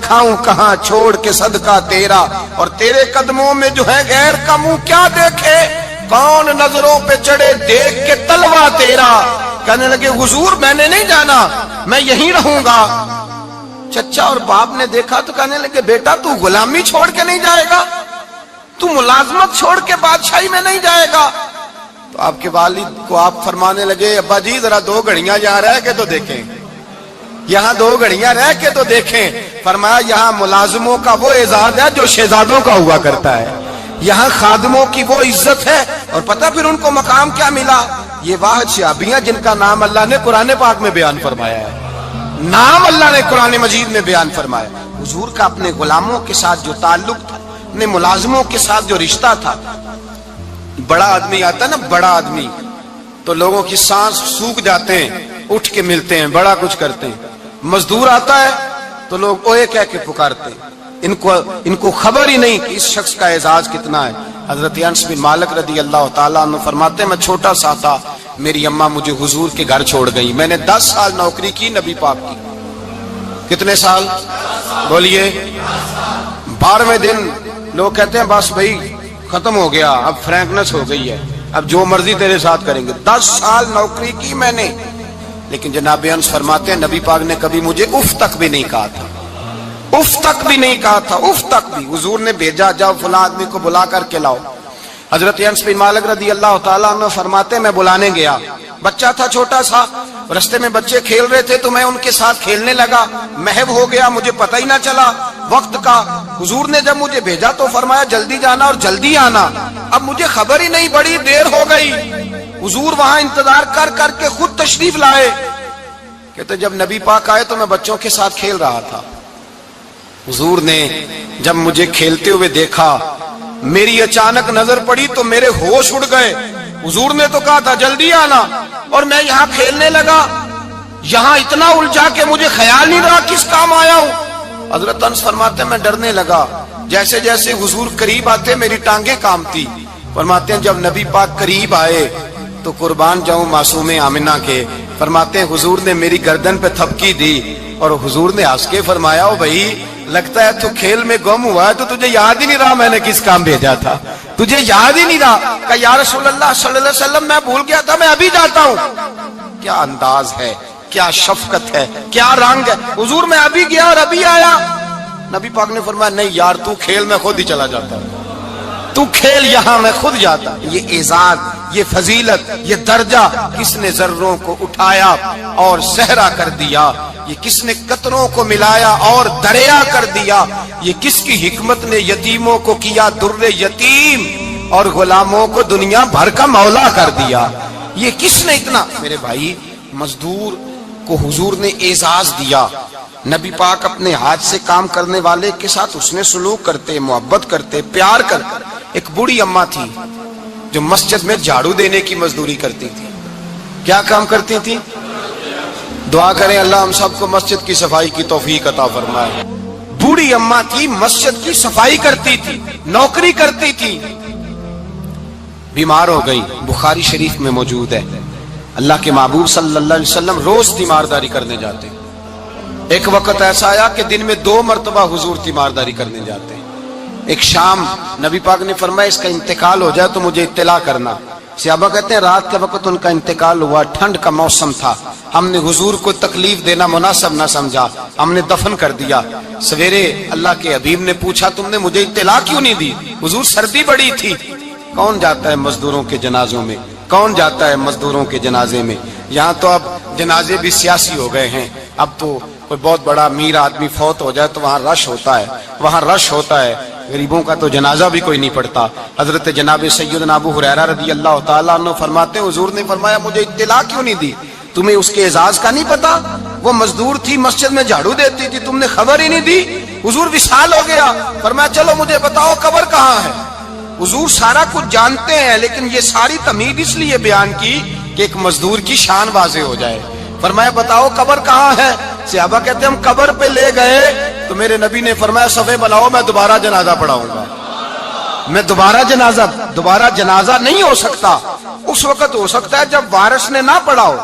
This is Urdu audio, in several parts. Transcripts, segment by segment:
کھاؤں کہاں چھوڑ کے صدقہ تیرا، اور تیرے قدموں میں جو ہے غیر کا منہ کیا دیکھے، کون نظروں پہ چڑھے دیکھ کے تلوا تیرا۔ کہنے لگے حضور میں نے نہیں جانا، میں یہیں رہوں گا۔ چچا اور باپ نے دیکھا تو کہنے لگے بیٹا تو غلامی چھوڑ کے نہیں جائے گا، تو ملازمت چھوڑ کے بادشاہی میں نہیں جائے گا۔ تو آپ کے والد کو آپ فرمانے لگے ابا جی ذرا 2 گھڑیاں یہاں رہ کے تو دیکھیں، یہاں 2 گھڑیاں رہ کے تو دیکھیں۔ فرمایا یہاں ملازموں کا وہ اعزاز ہے جو شہزادوں کا ہوا کرتا ہے، یہاں خادموں کی وہ عزت ہے۔ اور پتہ پھر ان کو مقام کیا ملا، یہ واحد شعبیاں جن کا نام اللہ نے قرآن پاک میں بیان فرمایا ہے، نام اللہ نے قرآن مجید میں بیان فرمایا۔ حضور کا اپنے غلاموں کے ساتھ جو تعلق تھا، اپنے ملازموں کے ساتھ جو رشتہ تھا، بڑا آدمی آتا ہے نا، بڑا آدمی تو لوگوں کی سانس سوکھ جاتے ہیں، اٹھ کے ملتے ہیں، بڑا کچھ کرتے ہیں۔ مزدور آتا ہے تو لوگ اوے کہہ کے پکارتے ہیں، ان کو خبر ہی نہیں کہ اس شخص کا اعزاز کتنا ہے۔ حضرت انس بن مالک رضی اللہ تعالیٰ عنہ فرماتے ہیں میں چھوٹا سا تھا، میری اماں مجھے حضور کے گھر چھوڑ گئی، میں نے 10 سال نوکری کی نبی پاک کی۔ کتنے سال بولیے؟ 12ویں دن لوگ کہتے ہیں بس بھائی ختم ہو گیا، اب فرینکنس ہو گئی ہے، اب جو مرضی تیرے ساتھ کریں گے۔ 10 سال نوکری کی میں نے، لیکن جناب انس فرماتے ہیں نبی پاک نے کبھی مجھے اف تک بھی نہیں کہا تھا، اف تک بھی نہیں کہا تھا، اف تک بھی۔ حضور نے بھیجا جاؤ فلاں آدمی کو بلا کر کے لاؤ۔ حضرت انس بن مالک رضی اللہ تعالیٰ عنہ فرماتے میں بلانے گیا، بچہ تھا چھوٹا سا، رستے میں بچے کھیل رہے تھے تو میں ان کے ساتھ کھیلنے لگا، محو ہو گیا، مجھے پتہ ہی نہ چلا وقت کا۔ حضور نے جب مجھے بھیجا تو فرمایا جلدی جانا اور جلدی آنا، اب مجھے خبر ہی نہیں، بڑی دیر ہو گئی۔ حضور وہاں انتظار کر کر کے خود تشریف لائے، کہتے جب نبی پاک آئے تو میں بچوں کے ساتھ کھیل رہا تھا، حضور نے جب مجھے کھیلتے ہوئے دیکھا، میری اچانک نظر پڑی تو میرے ہوش اڑ گئے۔ حضور نے تو کہا تھا جلدی آنا، اور میں یہاں کھیلنے لگا، یہاں اتنا الجھا کہ مجھے خیال نہیں رہا کس کام آیا ہوں۔ حضرت انس فرماتے ہیں میں ڈرنے لگا، جیسے جیسے حضور قریب آتے میری ٹانگیں کانپتی۔ فرماتے ہیں جب نبی پاک قریب آئے تو قربان جاؤں معصوم آمنہ کے، فرماتے ہیں حضور نے میری گردن پہ تھپکی دی اور حضور نے ہنس کے فرمایا او بھائی لگتا ہے تو کھیل میں گم ہوا ہے تو تجھے یاد ہی نہیں رہا میں نے کس کام بھیجا تھا، تجھے یاد ہی نہیں رہا۔ کہ یا رسول اللہ صلی اللہ علیہ وسلم میں بھول گیا تھا، میں ابھی جاتا ہوں۔ کیا انداز ہے، کیا شفقت ہے، کیا رنگ ہے۔ حضور میں ابھی گیا اور ابھی آیا۔ نبی پاک نے فرمایا نہیں یار تو کھیل میں خود ہی چلا جاتا، تو کھیل یہاں میں خود جاتا۔ یہ اعزاز، یہ فضیلت، یہ درجہ کس نے ذروں کو اٹھایا اور صحرا کر دیا، یہ کس نے قطروں کو ملایا اور دریا کر دیا، یہ کس کی حکمت نے یتیموں کو کیا در یتیم اور غلاموں کو دنیا بھر کا مولا کر دیا، یہ کس نے اتنا۔ میرے بھائی مزدور کو حضور نے اعزاز دیا، نبی پاک اپنے ہاتھ سے کام کرنے والے کے ساتھ اس نے سلوک کرتے، محبت کرتے، پیار کرتے۔ ایک بوڑھی اماں تھی جو مسجد میں جھاڑو دینے کی مزدوری کرتی تھی۔ کیا کام کرتی تھی؟ دعا کریں اللہ ہم سب کو مسجد کی صفائی کی توفیق عطا فرمائے۔ بوڑھی اماں تھی، مسجد کی صفائی کرتی تھی، نوکری کرتی تھی، بیمار ہو گئی، بخاری شریف میں موجود ہے۔ اللہ کے محبوب صلی اللہ علیہ وسلم روز تیمارداری کرنے جاتے، ایک وقت ایسا آیا کہ دن میں 2 مرتبہ حضور تیمارداری کرنے جاتے۔ ایک شام نبی پاک نے فرمایا اس کا انتقال ہو جائے تو مجھے اطلاع کرنا۔ صحابہ کہتے ہیں رات کے وقت ان کا انتقال ہوا، ٹھنڈ کا موسم تھا، ہم نے حضور کو تکلیف دینا مناسب نہ سمجھا، ہم نے دفن کر دیا۔ سویرے اللہ کے حبیب نے پوچھا تم نے مجھے اطلاع کیوں نہیں دی؟ حضور سردی بڑی تھی۔ کون جاتا ہے مزدوروں کے جنازوں میں؟ کون جاتا ہے مزدوروں کے جنازے میں؟ یہاں تو اب جنازے بھی سیاسی ہو گئے ہیں، اب تو کوئی بہت بڑا امیر آدمی فوت ہو جائے تو وہاں رش ہوتا ہے، وہاں رش ہوتا ہے، غریبوں کا تو جنازہ بھی کوئی نہیں پڑتا۔ حضرت جناب سیدنا ابو ہریرہ رضی اللہ تعالیٰ عنہ فرماتے ہیں حضور نے فرمایا مجھے اطلاع کیوں نہیں دی؟ تمہیں اس کے اعزاز کا نہیں پتا؟ وہ مزدور تھی مسجد میں جھاڑو دیتی تھی، تم نے خبر ہی نہیں دی؟ حضور وصال ہو گیا، فرمایا چلو مجھے بتاؤ قبر کہاں ہے۔ حضور سارا کچھ جانتے ہیں لیکن یہ ساری تمہید اس لیے بیان کی کہ ایک مزدور کی شان واضح ہو جائے۔ فرمایا بتاؤ قبر کہاں ہے؟ صحابہ کہتے ہیں ہم قبر پہ لے گئے تو میرے نبی نے فرمایا صفے بناؤ میں دوبارہ جنازہ پڑھاؤں گا۔ میں دوبارہ جنازہ نہیں ہو سکتا، اس وقت ہو سکتا ہے جب وارث نے نہ پڑھاؤ،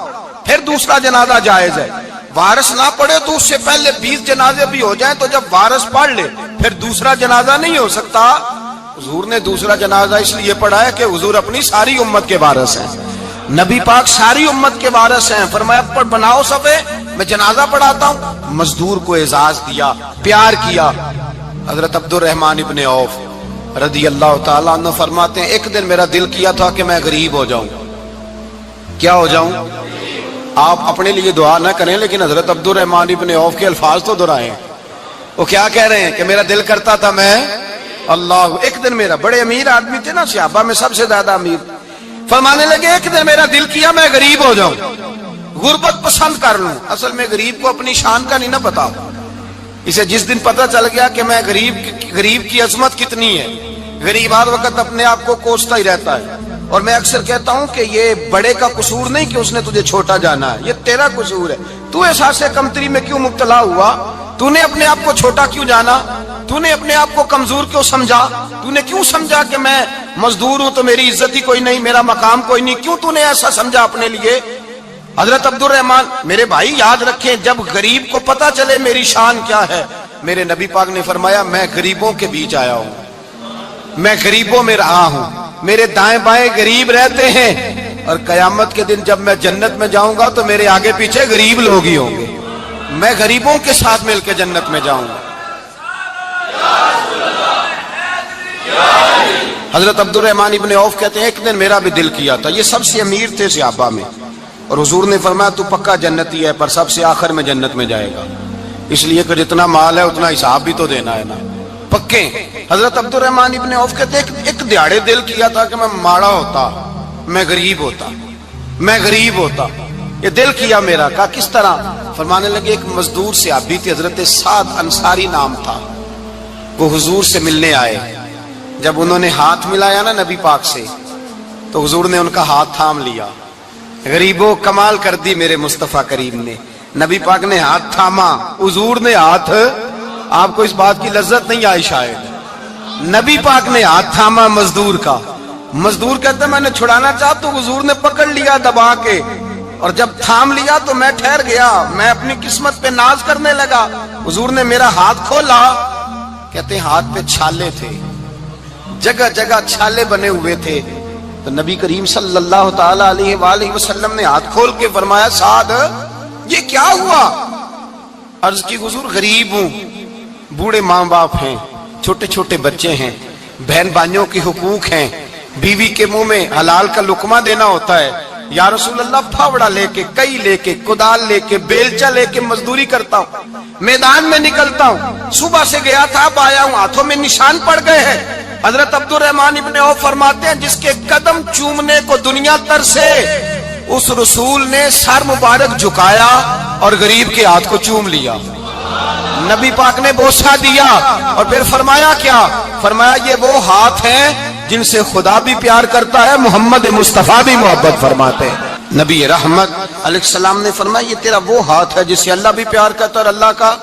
پھر دوسرا جنازہ جائز ہے۔ وارث نہ پڑھے تو اس سے پہلے 20 جنازے بھی ہو جائیں تو جب وارث پڑھ لے پھر دوسرا جنازہ نہیں ہو سکتا. حضور نے دوسرا جنازہ اس لیے پڑھا ہے کہ حضور اپنی ساری امت کے وارث ہیں. نبی پاک ساری امت کے وارث ہیں. فرمایا پر بناؤ صفے میں جنازہ پڑھاتا ہوں. مزدور کو اعزاز دیا, پیار کیا. حضرت عبد الرحمن ابن عوف رضی اللہ تعالیٰ عنہ فرماتے ہیں ایک دن میرا دل کیا تھا کہ میں غریب ہو جاؤں. کیا ہو جاؤں؟ آپ اپنے لیے دعا نہ کریں لیکن حضرت عبد الرحمن ابن عوف کے الفاظ تو دہرائیں. وہ کیا کہہ رہے ہیں کہ میرا دل کرتا تھا میں اللہ. ایک دن میرا, بڑے امیر آدمی تھے نا, صحابہ میں سب سے زیادہ امیر, فرمانے لگے ایک دن میرا دل کیا میں غریب ہو جاؤں, غربت پسند کر لوں. اصل میں غریب کو اپنی شان کا نہیں نہ پتا. اسے جس دن پتہ چل گیا کہ میں غریب کی عظمت کتنی ہے, غریب ہر وقت اپنے آپ کو کوستا ہی رہتا ہے. اور میں اکثر کہتا ہوں کہ یہ بڑے کا قصور نہیں کہ اس نے تجھے چھوٹا جانا ہے, یہ تیرا قصور ہے. تو احساس کمتری میں کیوں مبتلا ہوا؟ تو نے اپنے آپ کو چھوٹا کیوں جانا؟ تو نے اپنے آپ کو کمزور کیوں سمجھا؟ تو نے کیوں سمجھا کہ میں مزدور ہوں تو میری عزت ہی کوئی نہیں, میرا مقام کوئی نہیں؟ کیوں تو نے ایسا سمجھا اپنے لیے؟ حضرت عبد الرحمن, میرے بھائی یاد رکھیں جب غریب کو پتا چلے میری شان کیا ہے, میرے نبی پاک نے فرمایا میں غریبوں کے بیچ آیا ہوں, میں غریبوں میں رہا ہوں, میرے دائیں بائیں غریب رہتے ہیں, اور قیامت کے دن جب میں جنت میں جاؤں گا تو میرے آگے پیچھے غریب لوگ ہی ہوں گے. میں غریبوں کے ساتھ مل کے جنت میں جاؤں گا. حضرت عبد الرحمن ابن عوف کہتے ہیں ایک دن میرا بھی دل کیا تھا. یہ سب سے امیر تھے صحابہ میں, اور حضور نے فرمایا تو پکا جنتی ہے پر سب سے آخر میں جنت میں جائے گا, اس لیے کہ جتنا مال ہے اتنا حساب بھی تو دینا ہے نا, پکے. حضرت عبد الرحمن ابن عوف کہتے ہیں ایک دیہڑے دل کیا تھا کہ میں ماڑا ہوتا, میں غریب ہوتا, میں غریب ہوتا. یہ دل کیا میرا. کہا کس طرح؟ فرمانے لگے ایک مزدور صحابی تھے حضرت سعد انصاری نام تھا, وہ حضور سے ملنے آئے. جب انہوں نے ہاتھ ملایا نا نبی پاک سے تو حضور نے ان کا ہاتھ تھام لیا. غریبوں کمال کر دی میرے مصطفیٰ کریم نے. نبی پاک نے ہاتھ تھاما, حضور نے ہاتھ, آپ کو اس بات کی لذت نہیں آئی شاید, نبی پاک نے ہاتھ تھاما مزدور کا. مزدور کہتا میں نے چھڑانا چاہا تو حضور نے پکڑ لیا دبا کے, اور جب تھام لیا تو میں ٹھہر گیا, میں اپنی قسمت پہ ناز کرنے لگا. حضور نے میرا ہاتھ کھولا, کہتے ہیں ہاتھ پہ چھالے تھے, جگہ جگہ چھالے بنے ہوئے تھے. تو نبی کریم صلی اللہ تعالی علیہ وآلہ وسلم نے ہاتھ کھول کے فرمایا سعد یہ کیا ہوا؟ عرض کی حضور غریب ہوں, بوڑھے ماں باپ ہیں, چھوٹے چھوٹے بچے ہیں, بہن بھائیوں کے حقوق ہیں, بیوی کے منہ میں حلال کا لقمہ دینا ہوتا ہے. یا رسول اللہ پھاوڑا لے کے, کئی لے کے, کدال لے کے, بیلچا لے کے مزدوری کرتا ہوں, میدان میں نکلتا ہوں, صبح سے گیا تھا اب آیا ہوں, ہاتھوں میں نشان پڑ گئے ہیں. حضرت عبد الرحمن ابن عوف فرماتے ہیں جس کے قدم چومنے کو دنیا ترسے, اس رسول نے سر مبارک جھکایا اور غریب کے ہاتھ کو چوم لیا. نبی پاک نے بوسہ دیا اور پھر فرمایا کیا؟ فرمایا یہ وہ ہاتھ ہیں جن سے خدا بھی پیار کرتا ہے, محمد مصطفیٰ بھی محبت فرماتے ہیں. نبی رحمت علیہ السلام نے فرمایا یہ تیرا وہ ہاتھ ہے جس سے اللہ بھی پیار کرتا ہے اور اللہ کا.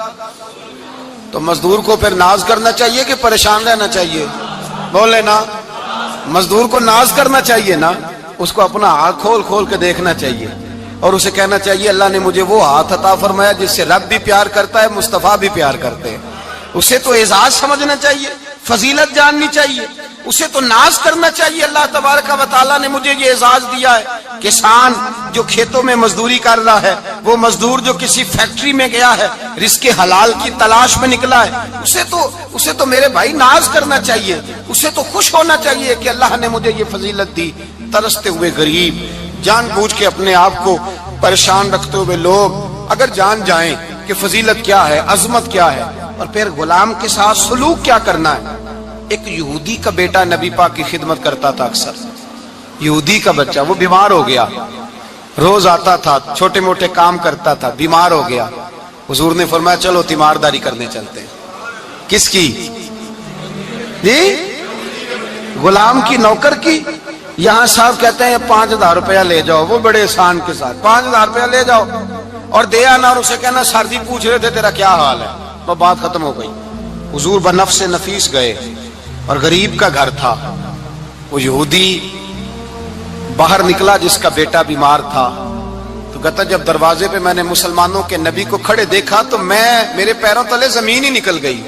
تو مزدور کو پھر ناز کرنا چاہیے کہ پریشان رہنا چاہیے؟ بولے نا, مزدور کو ناز کرنا چاہیے نا, اس کو اپنا ہاتھ کھول کھول کے دیکھنا چاہیے اور اسے کہنا چاہیے اللہ نے مجھے وہ ہاتھ عطا فرمایا جس سے رب بھی پیار کرتا ہے, مصطفیٰ بھی پیار کرتے ہیں. اسے تو اعزاز سمجھنا چاہیے, فضیلت جاننی چاہیے, اسے تو ناز کرنا چاہیے. اللہ تبارک و تعالیٰ نے مجھے یہ اعزاز دیا ہے. کسان جو کھیتوں میں مزدوری کر رہا ہے, وہ مزدور جو کسی فیکٹری میں گیا ہے, رزق حلال کی تلاش میں نکلا ہے, اسے تو میرے بھائی ناز کرنا چاہیے, اسے تو خوش ہونا چاہیے کہ اللہ نے مجھے یہ فضیلت دی. ترستے ہوئے غریب, جان بوجھ کے اپنے آپ کو پریشان رکھتے ہوئے لوگ اگر جان جائیں کہ فضیلت کیا ہے, عظمت کیا ہے, اور پھر غلام کے ساتھ سلوک کیا کرنا ہے. ایک یہودی کا بیٹا نبی پاک کی خدمت کرتا تھا اکثر. یہودی کا بچہ, وہ بیمار ہو گیا, روز آتا تھا, چھوٹے موٹے کام کرتا تھا, بیمار ہو گیا. حضور نے فرمایا چلو تیمارداری کرنے چلتے ہیں. کس کی؟ جی غلام کی, نوکر کی. یہاں صاحب کہتے ہیں 5000 روپیہ لے جاؤ, وہ بڑے احسان کے ساتھ 5000 روپیہ لے جاؤ اور دے آنا, اور اسے کہنا سردی پوچھ رہے تھے تیرا کیا حال ہے, تو بات ختم ہو گئی. حضور بنفس نفیس گئے اور غریب کا گھر تھا. وہ یہودی باہر نکلا جس کا بیٹا بیمار تھا, تو تو کہتا جب دروازے پہ میں نے مسلمانوں کے نبی کو کھڑے دیکھا تو میرے پیروں تلے زمین ہی نکل گئی.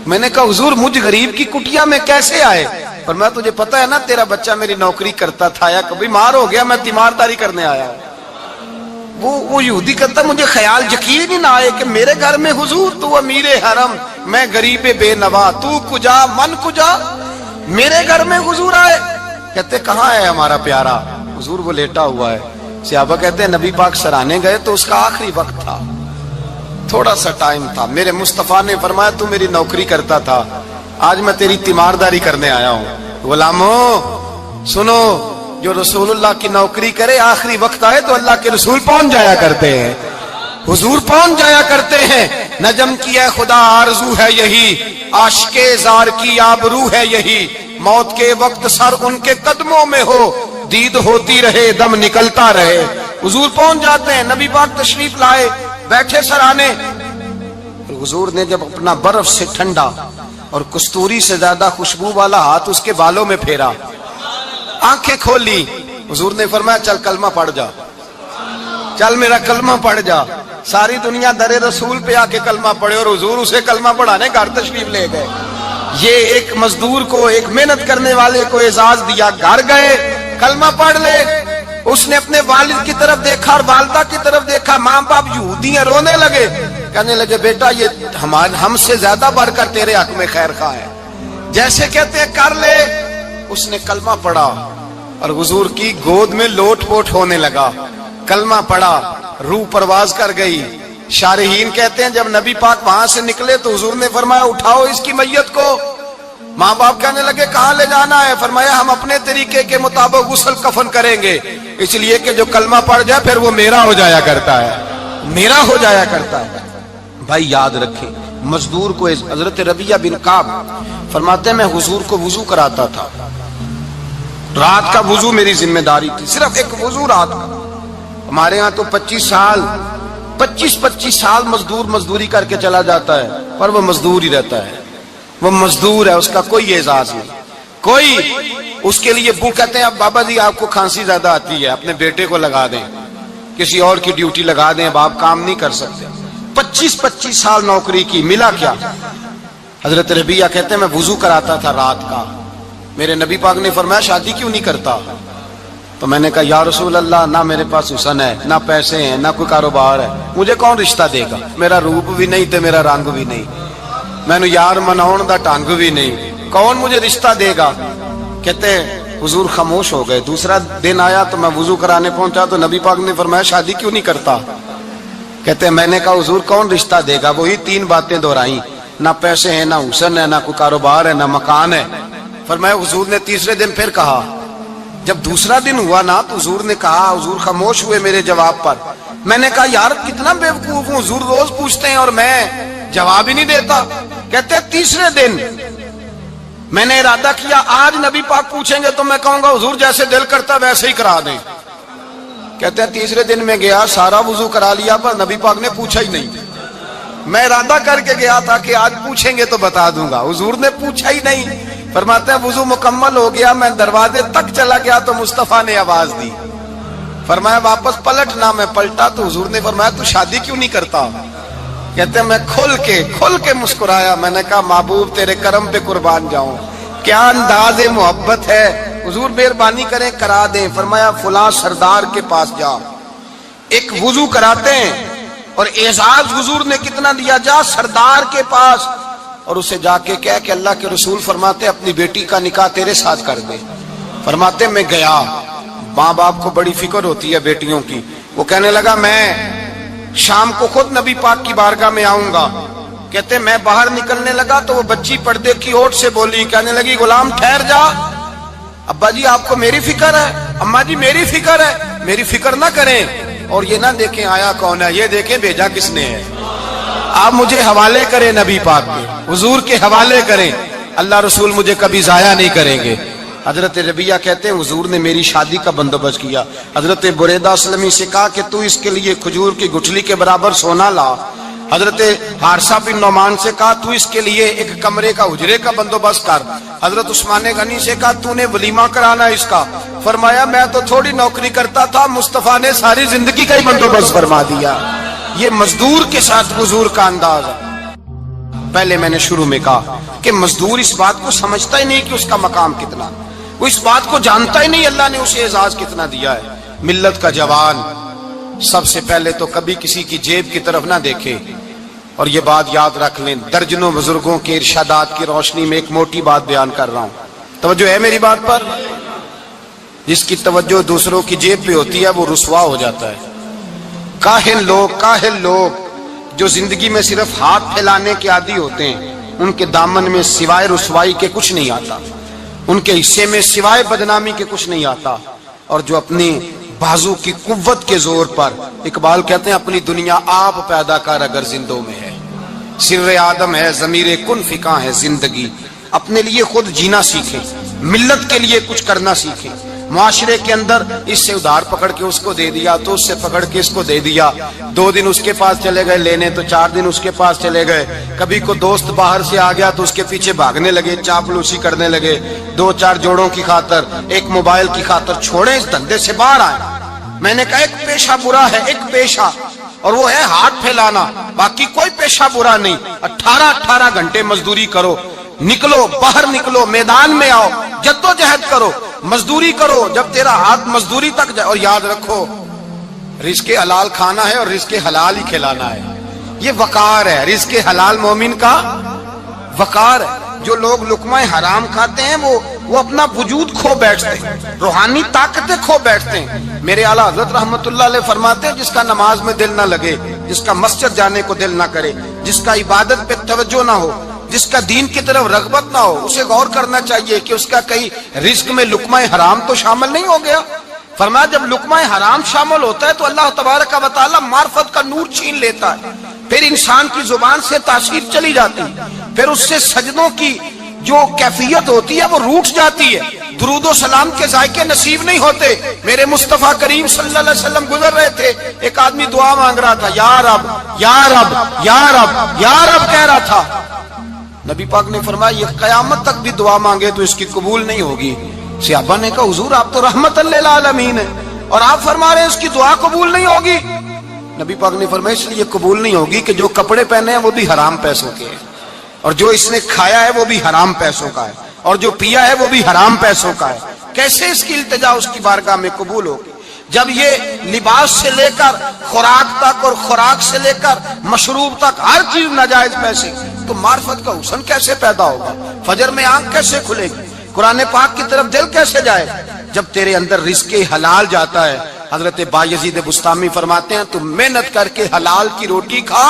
میں نے کہا حضور مجھ غریب کی کٹیا میں کیسے آئے؟ پر میں تجھے پتا ہے نا تیرا بچہ میری نوکری کرتا تھا یا کبھی مار ہو گیا میں تیمارداری کرنے آیا. وہ یہودی کہتا مجھے خیال یقین ہی نہ آئے کہ میرے گھر میں حضور تو امیر حرم میں غریب بے نوا تو کجا من کجا میرے گھر میں حضور آئے. کہتے کہاں ہے ہمارا پیارا؟ حضور وہ لیٹا ہوا ہے. صحابہ کہتے ہیں نبی پاک سرانے گئے تو اس کا آخری وقت تھا, تھوڑا سا ٹائم تھا. میرے مصطفیٰ نے فرمایا تو میری نوکری کرتا تھا, آج میں تیری تیمارداری کرنے آیا ہوں. غلاموں سنو, جو رسول اللہ کی نوکری کرے آخری وقت آئے تو اللہ کے رسول پہنچ جایا کرتے ہیں, حضور پہنچ جایا کرتے ہیں. نجم کی ہے خدا آرزو ہے یہی, عاشق زار کی آبرو ہے یہی, موت کے وقت سر ان کے قدموں میں ہو, دید ہوتی رہے دم نکلتا رہے. حضور پہنچ جاتے ہیں. نبی پاک تشریف لائے, بیٹھے سرانے. حضور نے جب اپنا برف سے ٹھنڈا اور کستوری سے زیادہ خوشبو والا ہاتھ اس کے بالوں میں پھیرا, آنکھیں کھولی, حضور نے فرمایا چل کلمہ پڑھ جا, چل میرا کلمہ پڑھ جا. ساری دنیا در رسول پہ آ کے کلمہ پڑھے اور حضور اسے کلمہ پڑھانے گھر تشریف لے گئے. یہ ایک مزدور کو, ایک محنت کرنے والے کو اعزاز دیا. گھر گئے, کلمہ پڑھ لے. اس نے اپنے والد کی طرف دیکھا اور والدہ کی طرف دیکھا, ماں باپ یہودی ہیں, رونے لگے. کہنے لگے بیٹا یہ ہم سے زیادہ بڑھ کر تیرے حق میں خیر خواہ ہے, جیسے کہتے ہیں کر لے. اس نے کلمہ پڑھا اور حضور کی گود میں لوٹ پوٹ ہونے لگا. کلمہ پڑھا, روح پرواز کر گئی. شارحین کہتے ہیں جب نبی پاک وہاں سے نکلے تو حضور نے فرمایا اٹھاؤ اس کی میت کو. ماں باپ کہنے لگے کہاں لے جانا ہے؟ فرمایا ہم اپنے طریقے کے مطابق غسل کفن کریں گے, اس لیے کہ جو کلمہ پڑھ جائے پھر وہ میرا ہو جایا کرتا ہے, میرا ہو جایا کرتا ہے. بھائی یاد رکھیں, مزدور کو حضرت ربیعہ بن کعب فرماتے ہیں میں حضور کو وضو کراتا تھا, رات کا وضو میری ذمہ داری تھی, صرف ایک وضو رات کا. ہمارے ہاں تو 25 سال مزدور مزدوری کر کے چلا جاتا ہے, پر وہ مزدور ہی رہتا ہے, وہ مزدور ہے, اس کا کوئی اعزاز نہیں, کوئی اس کے لیے وہ کہتے ہیں اب بابا جی آپ کو کھانسی زیادہ آتی ہے, اپنے بیٹے کو لگا دیں, کسی اور کی ڈیوٹی لگا دیں, اب آپ کام نہیں کر سکتے. 25 سال نوکری کی, ملا کیا؟ حضرت ربیعہ کہتے ہیں میں وضو کراتا تھا رات کا. میرے نبی پاک نے فرمایا شادی کیوں نہیں کرتا؟ تو میں نے کہا یا رسول اللہ نہ میرے پاس حسن ہے, نہ پیسے ہیں, نہ کوئی کاروبار ہے, مجھے کون رشتہ دے گا؟ میرا روپ بھی نہیں تے میرا رنگ بھی نہیں, میں نے یار مناؤن دا ٹانگ بھی نہیں, کون مجھے رشتہ دے گا؟ کہتے ہیں حضور خاموش ہو گئے. دوسرا دن آیا تو میں وضو کرانے پہنچا تو نبی پاک نے فرمایا شادی کیوں نہیں کرتا؟ کہتے ہیں میں نے کہا حضور کون رشتہ دے گا؟ وہی 3 باتیں دہرائیں, نہ پیسے ہیں, نہ حسن ہے, نہ کوئی کاروبار ہے, نہ مکان ہے. فرمایا حضور نے تیسرے دن پھر کہا. جب دوسرا دن ہوا نا تو حضور نے کہا, حضور خاموش ہوئے میرے جواب پر. میں نے کہا یار کتنا بیوقوف ہوں, حضور روز پوچھتے ہیں اور میں جواب ہی نہیں دیتا. کہتے ہیں تیسرے دن میں نے ارادہ کیا آج نبی پاک پوچھیں گے تو میں کہوں گا حضور جیسے دل کرتا ویسے ہی کرا دیں. کہتے ہیں تیسرے دن میں گیا, سارا وضو کرا لیا, پر نبی پاک نے پوچھا ہی نہیں. میں ارادہ کر کے گیا تھا کہ آج پوچھیں گے تو بتا دوں گا, حضور نے پوچھا ہی نہیں. فرماتے ہیں وضو مکمل ہو گیا, میں دروازے تک چلا گیا تو مصطفیٰ نے آواز دی. فرمایا واپس پلٹنا, میں پلٹا تو حضور نے فرمایا تو شادی کیوں نہیں کرتا؟ کہتے ہیں میں کھل کے مسکرایا. میں نے کہا محبوب تیرے کرم پہ قربان جاؤں, کیا انداز محبت ہے, حضور مہربانی کریں کرا دیں. فرمایا فلاں سردار کے پاس جا, ایک وضو کراتے ہیں, اور اعزاز حضور نے کتنا دیا, جا سردار کے پاس اور اسے جا کے کہہ کہ اللہ کے رسول فرماتے اپنی بیٹی کا نکاح تیرے ساتھ کر دے. فرماتے میں گیا, ماں باپ کو بڑی فکر ہوتی ہے بیٹیوں کی. وہ کہنے لگا میں شام کو خود نبی پاک کی بارگاہ میں آؤں گا. کہتے میں باہر نکلنے لگا تو وہ بچی پردے کی اوٹ سے بولی, کہنے لگی غلام ٹھہر جا, ابا جی آپ کو میری فکر ہے, اماں جی میری فکر ہے, میری فکر نہ کریں اور یہ نہ دیکھیں آیا کون ہے, یہ دیکھیں بھیجا کس نے ہے. آپ مجھے حوالے کریں نبی پاک کے, حضور کے حوالے کریں, اللہ رسول مجھے کبھی ضائع نہیں کریں گے. حضرت ربیعہ کہتے ہیں حضور نے میری شادی کا بندوبست کیا. حضرت بریدہ اسلمی سے کہا کہ تو اس کے لیے کھجور کی گٹھلی کے برابر سونا لا. حضرت حارثہ بن نعمان سے کہا تو اس کے لیے ایک کمرے کا حجرے کا بندوبست کر. حضرت عثمان غنی سے کہا تو نے ولیمہ کرانا اس کا؟ فرمایا میں تو تھوڑی نوکری کرتا تھا، مصطفیٰ نے ساری زندگی کا ہی بندوبست فرما دیا۔ یہ مزدور کے ساتھ حضور کا انداز ہے۔ پہلے میں نے شروع میں کہا کہ مزدور اس بات کو سمجھتا ہی نہیں کہ اس کا مقام کتنا، وہ اس بات کو جانتا ہی نہیں اللہ نے اسے اعزاز کتنا دیا ہے۔ ملت کا جوان سب سے پہلے تو کبھی کسی کی جیب کی طرف نہ دیکھے، اور یہ بات یاد رکھ لیں، درجنوں بزرگوں کے ارشادات کی روشنی میں ایک موٹی بات بیان کر رہا ہوں، توجہ ہے میری بات پر؟ جس کی توجہ دوسروں کی جیب پہ ہوتی ہے وہ رسوا ہو جاتا ہے۔ کاہل لوگ جو زندگی میں صرف ہاتھ پھیلانے کے عادی ہوتے ہیں، ان کے دامن میں سوائے رسوائی کے کچھ نہیں آتا، ان کے حصے میں سوائے بدنامی کے کچھ نہیں آتا، اور جو اپنی بازو کی قوت کے زور پر، اقبال کہتے ہیں اپنی دنیا آپ پیدا کر اگر زندوں میں ہے، سر آدم ہے ضمیر کن فکاں ہے زندگی، اپنے لیے خود جینا سیکھیں، ملت کے لیے کچھ کرنا سیکھیں۔ معاشرے کے اندر اس سے ادھار پکڑ کے اس کو دے دیا تو اس سے پکڑ کے اس کو دے دیا، 2 دن اس کے پاس چلے گئے لینے تو 4 دن اس کے پاس چلے گئے، کبھی کو دوست باہر سے آ گیا تو اس کے پیچھے بھاگنے لگے، چاپلوسی کرنے لگے، 2-4 جوڑوں کی خاطر، ایک موبائل کی خاطر چھوڑیں اس دھندے سے باہر آئیں۔ میں نے کہا ایک پیشہ برا ہے، ایک پیشہ، اور وہ ہے ہاتھ پھیلانا، باقی کوئی پیشہ برا نہیں۔ 18 گھنٹے مزدوری کرو، نکلو باہر، نکلو میدان میں آؤ، جدوجہد کرو، مزدوری کرو جب تیرا ہاتھ مزدوری تک جائے، اور یاد رکھو رزق حلال کھانا ہے اور رزق حلال ہی کھلانا ہے، یہ وقار ہے، رزق حلال مومن کا وقار ہے۔ جو لوگ لقمہ حرام کھاتے ہیں وہ اپنا وجود کھو بیٹھتے ہیں، روحانی طاقتیں کھو بیٹھتے ہیں۔ میرے اعلیٰ حضرت رحمت اللہ علیہ فرماتے ہیں جس کا نماز میں دل نہ لگے، جس کا مسجد جانے کو دل نہ کرے، جس کا عبادت پہ توجہ نہ ہو، جس کا دین کی طرف رغبت نہ ہو، اسے غور کرنا چاہیے کہ اس کا کہیں رزق میں لقمہ حرام تو شامل نہیں ہو گیا۔ فرمایا جب لقمہ حرام شامل ہوتا ہے تو اللہ تبارک و تعالی معرفت کا نور چھین لیتا ہے، پھر انسان کی زبان سے تاثیر چلی جاتی ہے، پھر اس سے سجدوں کی جو کیفیت ہوتی ہے وہ روٹ جاتی ہے، درود و سلام کے ذائقے نصیب نہیں ہوتے۔ میرے مصطفیٰ کریم صلی اللہ علیہ وسلم گزر رہے تھے، ایک آدمی دعا مانگ رہا تھا، یا رب یا رب یا رب یا رب کہہ رہا تھا، نبی پاک نے فرمایا یہ قیامت تک بھی دعا مانگے تو اس کی قبول نہیں ہوگی۔ صحابہ نے کہا حضور آپ تو رحمت للعالمین ہیں اور آپ فرما رہے ہیں اس کی دعا قبول نہیں ہوگی۔ نبی پاک نے فرمایا اس لیے قبول نہیں ہوگی کہ جو کپڑے پہنے ہیں وہ بھی حرام پیسوں کے ہیں، اور جو اس نے کھایا ہے وہ بھی حرام پیسوں کا ہے، اور جو پیا ہے وہ بھی حرام پیسوں کا ہے۔ کیسے اس کی التجا اس کی بارگاہ میں قبول ہوگی جب یہ لباس سے لے کر خوراک تک اور خوراک سے لے کر مشروب تک ہر چیز ناجائز پیسے، تو معرفت کا حسن کیسے پیدا ہوگا؟ فجر میں آنکھ کیسے کھلے گی؟ قرآن پاک کی طرف دل کیسے جائے جب تیرے اندر رزق حلال جاتا ہے؟ حضرت بایزید بستامی فرماتے ہیں تو محنت کر کے حلال کی روٹی کھا،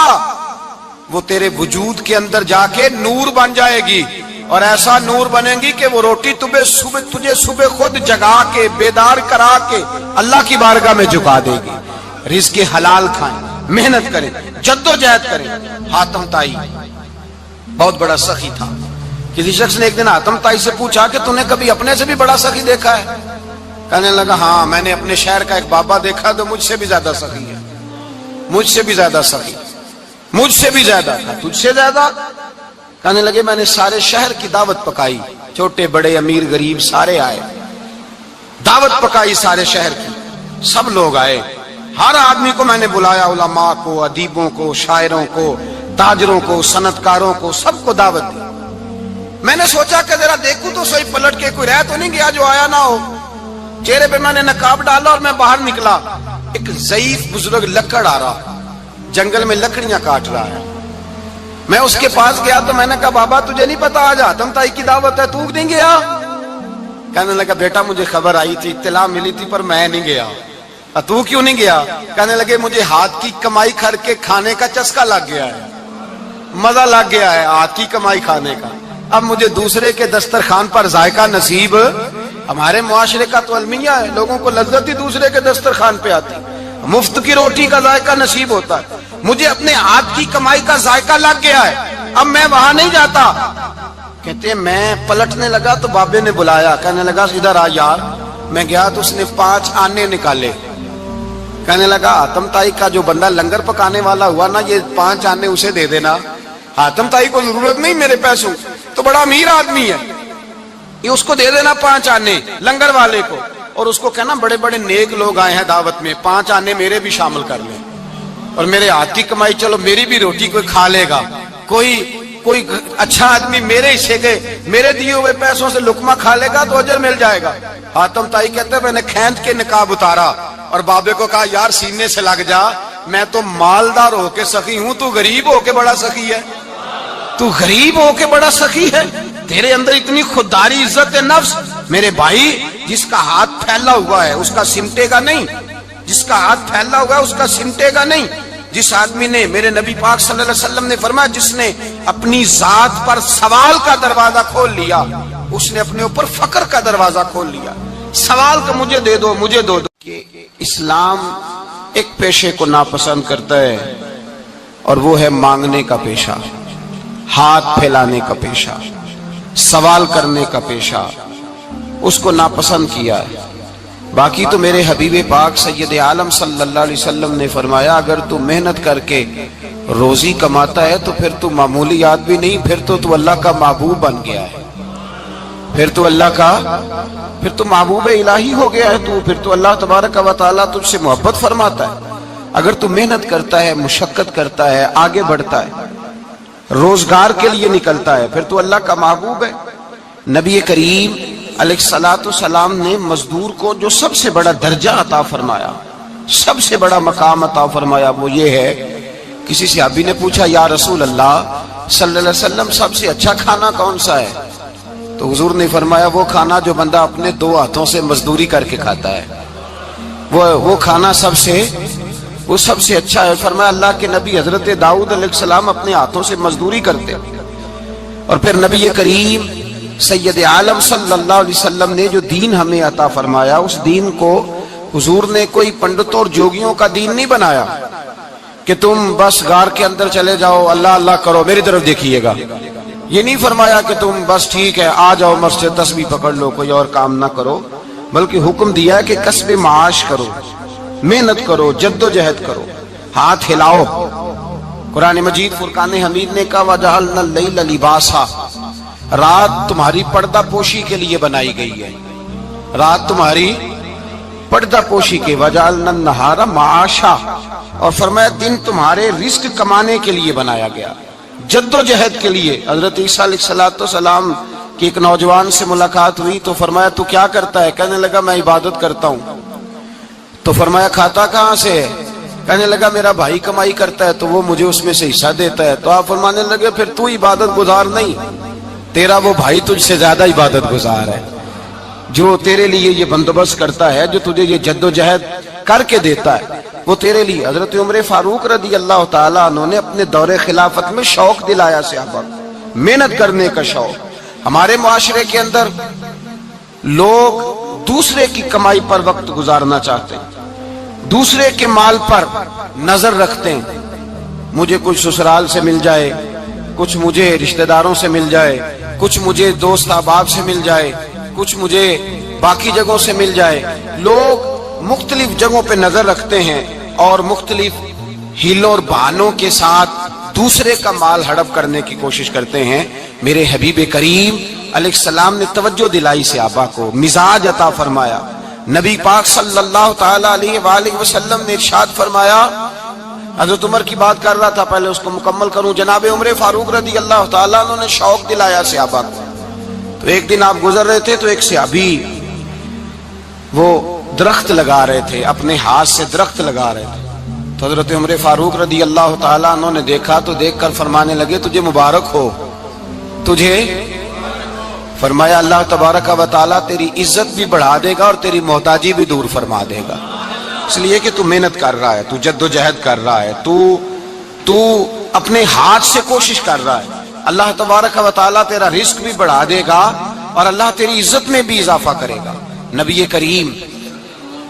وہ تیرے وجود کے اندر جا کے نور بن جائے گی، اور ایسا نور بنے گی کہ وہ روٹی تجھے صبح خود جگا کے بیدار کرا کے اللہ کی بارگاہ میں جھکا دے گی۔ رزق حلال کھائیں، محنت کریں، جدوجہد کریں۔ حاتم طائی بہت بڑا سخی تھا، کسی شخص نے ایک دن حاتم طائی سے پوچھا کہ تو نے کبھی اپنے سے بھی بڑا سخی دیکھا ہے؟ کہنے لگا ہاں میں نے اپنے شہر کا ایک بابا دیکھا تو مجھ سے بھی زیادہ سخی ہے، مجھ سے بھی زیادہ سخی، مجھ سے بھی زیادہ تھا، تجھ سے زیادہ؟ کہنے لگے میں نے سارے شہر کی دعوت پکائی، چھوٹے بڑے امیر غریب سارے آئے، دعوت پکائی سارے شہر کی، سب لوگ آئے، ہر آدمی کو میں نے بلایا، علماء کو، ادیبوں کو، شاعروں کو، تاجروں کو، صنعت کاروں کو، سب کو دعوت دی۔ میں نے سوچا کہ ذرا دیکھوں تو صحیح پلٹ کے کوئی رہ تو نہیں گیا جو آیا نہ ہو۔ چہرے پہ میں نے نقاب ڈالا اور میں باہر نکلا، ایک ضعیف بزرگ لکڑ آ رہا، جنگل میں لکڑیاں کاٹ رہا ہے۔ میں اس کے پاس گیا تو میں نے کہا بابا تجھے نہیں پتا آج حاتم طائی کی دعوت ہے، تو نہیں گیا؟ کہنے لگا بیٹا مجھے خبر آئی تھی، اطلاع ملی تھی پر میں نہیں گیا۔ تو کیوں نہیں گیا؟ کہنے لگے مجھے ہاتھ کی کمائی کر کے کھانے کا چسکا لگ گیا ہے، مزہ لگ گیا ہے ہاتھ کی کمائی کھانے کا، اب مجھے دوسرے کے دسترخوان پر ذائقہ نصیب۔ ہمارے معاشرے کا تو المیہ ہے، لوگوں کو لذت ہی دوسرے کے دسترخوان پہ آتی، مفت کی روٹی کا ذائقہ نصیب ہوتا ہے، مجھے اپنے ہاتھ کی کمائی کا ذائقہ لگ گیا ہے، اب میں وہاں نہیں جاتا۔ کہتے ہیں میں پلٹنے لگا تو بابے نے بلایا، کہنے لگا ادھر آ یار۔ میں گیا تو اس نے 5 آنے نکالے، کہنے لگا حاتم طائی کا جو بندہ لنگر پکانے والا ہوا نا، یہ 5 آنے اسے دے دینا، حاتم طائی کو ضرورت نہیں میرے پیسوں، تو بڑا امیر آدمی ہے۔ یہ اس کو دے دینا 5 آنے لنگر والے کو، اور اس کو کہنا بڑے بڑے نیک لوگ آئے ہیں دعوت میں، 5 آنے میرے بھی شامل کر لیں، اور میرے ہاتھ کی کمائی چلو میری بھی روٹی کوئی کھا لے گا، کوئی اچھا آدمی میرے حصے کے میرے دیے ہوئے پیسوں سے لقمہ کھا لے گا تو اجر مل جائے گا۔ حاتم طائی کہتے ہیں میں نے کھینچ کے نقاب اتارا اور بابے کو کہا یار سینے سے لگ جا، میں تو مالدار ہو کے سخی ہوں، تو غریب ہو کے بڑا سخی ہے، تو غریب ہو کے بڑا سخی ہے، تیرے اندر اتنی خودداری عزت نفس۔ میرے بھائی جس کا ہاتھ پھیلا ہوا ہے اس کا سمٹے گا نہیں، جس کا ہاتھ پھیلا ہوا ہے اس کا سمٹے گا نہیں۔ جس آدمی نے، میرے نبی پاک صلی اللہ علیہ وسلم نے فرمایا جس نے اپنی ذات پر سوال کا دروازہ کھول لیا اس نے اپنے اوپر فقر کا دروازہ کھول لیا۔ سوال کا مجھے دے دو مجھے دو کہ اسلام ایک پیشے کو ناپسند کرتا ہے اور وہ ہے مانگنے کا پیشہ، ہاتھ پھیلانے کا پیشہ، سوال کرنے کا پیشہ، اس کو ناپسند کیا ہے۔ باقی تو میرے حبیب پاک سید عالم صلی اللہ علیہ وسلم نے فرمایا اگر تو محنت کر کے روزی کماتا ہے تو پھر تو معمولی آدمی نہیں، پھر تو اللہ کا محبوب بن گیا ہے، پھر تو محبوب الہی ہو گیا ہے، پھر تو اللہ تبارک و تعالیٰ تجھ سے محبت فرماتا ہے۔ اگر تو محنت کرتا ہے، مشقت کرتا ہے، آگے بڑھتا ہے، روزگار کے لیے نکلتا ہے، پھر تو اللہ کا محبوب ہے۔ نبی کریم علیہ السلام نے مزدور کو جو سب سے بڑا درجہ عطا فرمایا، سب سے بڑا مقام عطا فرمایا وہ یہ ہے، کسی صحابی نے پوچھا یا رسول اللہ صلی اللہ علیہ وسلم سب سے اچھا کھانا کون سا ہے؟ تو حضور نے فرمایا وہ کھانا جو بندہ اپنے 2 ہاتھوں سے مزدوری کر کے کھاتا ہے، وہ کھانا سب سے اچھا ہے۔ فرمایا اللہ کے نبی حضرت داؤد علیہ السلام اپنے ہاتھوں سے مزدوری کرتے، اور پھر نبی کریم سید عالم صلی اللہ علیہ وسلم نے جو دین ہمیں عطا فرمایا اس دین کو حضور نے کوئی پنڈتوں اور جوگیوں کا دین نہیں بنایا کہ تم بس غار کے اندر چلے جاؤ اللہ اللہ کرو میری طرف دیکھیے گا، یہ نہیں فرمایا کہ تم بس ٹھیک ہے آ جاؤ مسجد تسبیح پکڑ لو کوئی اور کام نہ کرو، بلکہ حکم دیا ہے کہ کسب معاش کرو، محنت کرو، جد و جہد کرو، ہاتھ ہلاؤ۔ قرآن مجید فرقان حمید نے کہا وَجَعَلْنَا اللَّيْلَ لِبَاسًا، رات تمہاری پردہ پوشی کے لیے بنائی گئی ہے، رات تمہاری پردہ پوشی کے، وَجَعَلْنَا النَّهَارَ مَعَاشًا، اور فرمایا دن تمہارے رزق کمانے کے لیے بنایا گیا، جد و جہد کے لیے۔ حضرت عیسیٰ علیہ السلام کی ایک نوجوان سے ملاقات ہوئی تو فرمایا تو کیا کرتا ہے؟ کہنے لگا میں عبادت کرتا ہوں۔ تو فرمایا کھاتا کہاں سے ہے؟ کہنے لگا میرا بھائی کمائی کرتا ہے تو وہ مجھے اس میں سے حصہ دیتا ہے۔ تو آپ فرمانے لگے پھر تو عبادت گزار نہیں، تیرا وہ بھائی تجھ سے زیادہ عبادت گزار ہے، جو تیرے لیے یہ بندوبست کرتا ہے، جو تجھے یہ جد و جہد کر کے دیتا ہے وہ تیرے لیے۔ حضرت عمر فاروق رضی اللہ تعالیٰ عنہ نے اپنے دور خلافت میں شوق دلایا صحابہ، محنت کرنے کا شوق۔ ہمارے معاشرے کے اندر لوگ دوسرے کی کمائی پر وقت گزارنا چاہتے ہیں، دوسرے کے مال پر نظر رکھتے ہیں، مجھے کچھ سسرال سے مل جائے، کچھ مجھے رشتہ داروں سے مل جائے، کچھ مجھے دوست احباب سے مل جائے، کچھ مجھے باقی جگہوں سے مل جائے۔ لوگ مختلف جگہوں پہ نظر رکھتے ہیں اور مختلف ہیلوں اور بہانوں کے ساتھ دوسرے کا مال ہڑپ کرنے کی کوشش کرتے ہیں۔ میرے حبیب کریم علیہ السلام نے توجہ دلائی صحابہ کو، مزاج عطا فرمایا۔ نبی پاک صلی اللہ تعالی علیہ وآلہ وسلم نے ارشاد فرمایا، حضرت عمر کی بات کر رہا تھا پہلے اس کو مکمل کروں، جناب عمر فاروق رضی اللہ تعالیٰ عنہ نے شوق دلایا صحابہ کو۔ تو ایک دن آپ گزر رہے تھے تو ایک صحابی وہ درخت لگا رہے تھے، اپنے ہاتھ سے درخت لگا رہے تھے۔ تو حضرت عمر فاروق رضی اللہ تعالیٰ عنہ نے دیکھا تو دیکھ کر فرمانے لگے تجھے مبارک ہو، تجھے فرمایا اللہ تبارک و تعالیٰ تیری عزت بھی بڑھا دے گا اور تیری محتاجی بھی دور فرما دے گا، اس لیے کہ تو محنت کر رہا ہے، تو جد و جہد کر رہا ہے، تو اپنے ہاتھ سے کوشش کر رہا ہے، اللہ تبارک و تعالیٰ تیرا رزق بھی بڑھا دے گا اور اللہ تیری عزت میں بھی اضافہ کرے گا۔ نبی کریم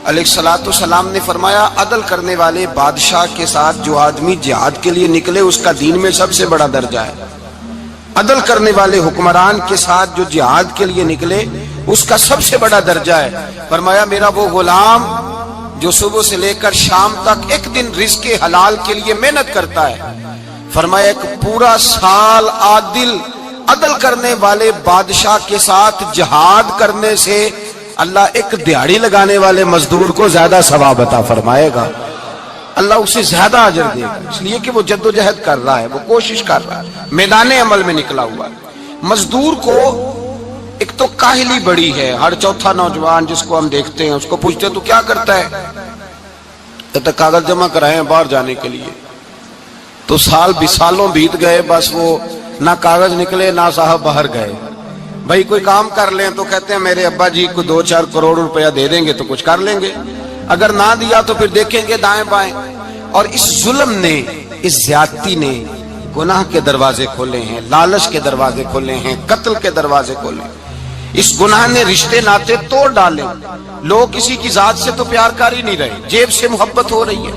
علیہ السلام نے فرمایا عدل کرنے والے بادشاہ کے ساتھ جو آدمی جہاد کے لیے نکلے اس کا دین میں سب سے بڑا درجہ ہے، عدل کرنے والے حکمران کے ساتھ جو جہاد کے لیے نکلے اس کا سب سے بڑا درجہ ہے۔ فرمایا میرا وہ غلام جو صبح سے لے کر شام تک ایک دن رزق حلال کے لیے محنت کرتا ہے، فرمایا ایک پورا سال عادل عدل کرنے والے بادشاہ کے ساتھ جہاد کرنے سے اللہ ایک دیہڑی لگانے والے مزدور کو زیادہ ثواب عطا فرمائے گا، اللہ اسے زیادہ اجر دے گا، اس لیے کہ وہ جد و جہد کر رہا ہے، وہ کوشش کر رہا ہے، میدان عمل میں نکلا ہوا ہے۔ مزدور کو ایک تو کاہلی بڑی ہے، ہر چوتھا نوجوان جس کو ہم دیکھتے ہیں اس کو پوچھتے ہیں تو کیا کرتا ہے، تو کاغذ جمع کرائے ہیں باہر جانے کے لیے، تو سالوں بیت گئے، بس وہ نہ کاغذ نکلے نہ صاحب باہر گئے۔ بھائی کوئی کام کر لیں تو کہتے ہیں میرے ابا جی کو 2-4 کروڑ روپیہ دے دیں گے تو کچھ کر لیں گے، اگر نہ دیا تو پھر دیکھیں گے دائیں بائیں۔ اور اس ظلم نے، اس زیادتی نے گناہ کے دروازے کھولے ہیں، لالچ کے دروازے کھولے ہیں، قتل کے دروازے کھولے ہیں۔ اس گناہ نے رشتے ناتے توڑ ڈالے، لوگ کسی کی ذات سے تو پیار کر ہی نہیں رہے، جیب سے محبت ہو رہی ہے۔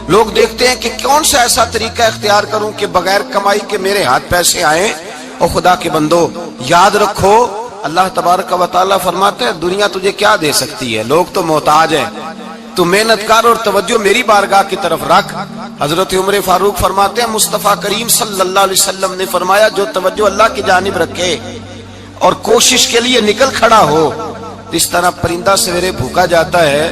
لوگ دیکھتے ہیں کہ کون سا ایسا طریقہ اختیار کروں کہ بغیر کمائی کے میرے ہاتھ پیسے آئیں۔ اور خدا کے بندو یاد رکھو، اللہ تبارک و تعالیٰ فرماتا ہے دنیا تجھے کیا دے سکتی ہے، لوگ تو محتاج ہیں، تو محنت کر اور توجہ میری بارگاہ کی طرف رکھ۔ حضرت عمر فاروق فرماتے ہیں مصطفیٰ کریم صلی اللہ علیہ وسلم نے فرمایا جو توجہ اللہ کی جانب رکھے اور کوشش کے لیے نکل کھڑا ہو، اس طرح پرندہ سویرے بھوکا جاتا ہے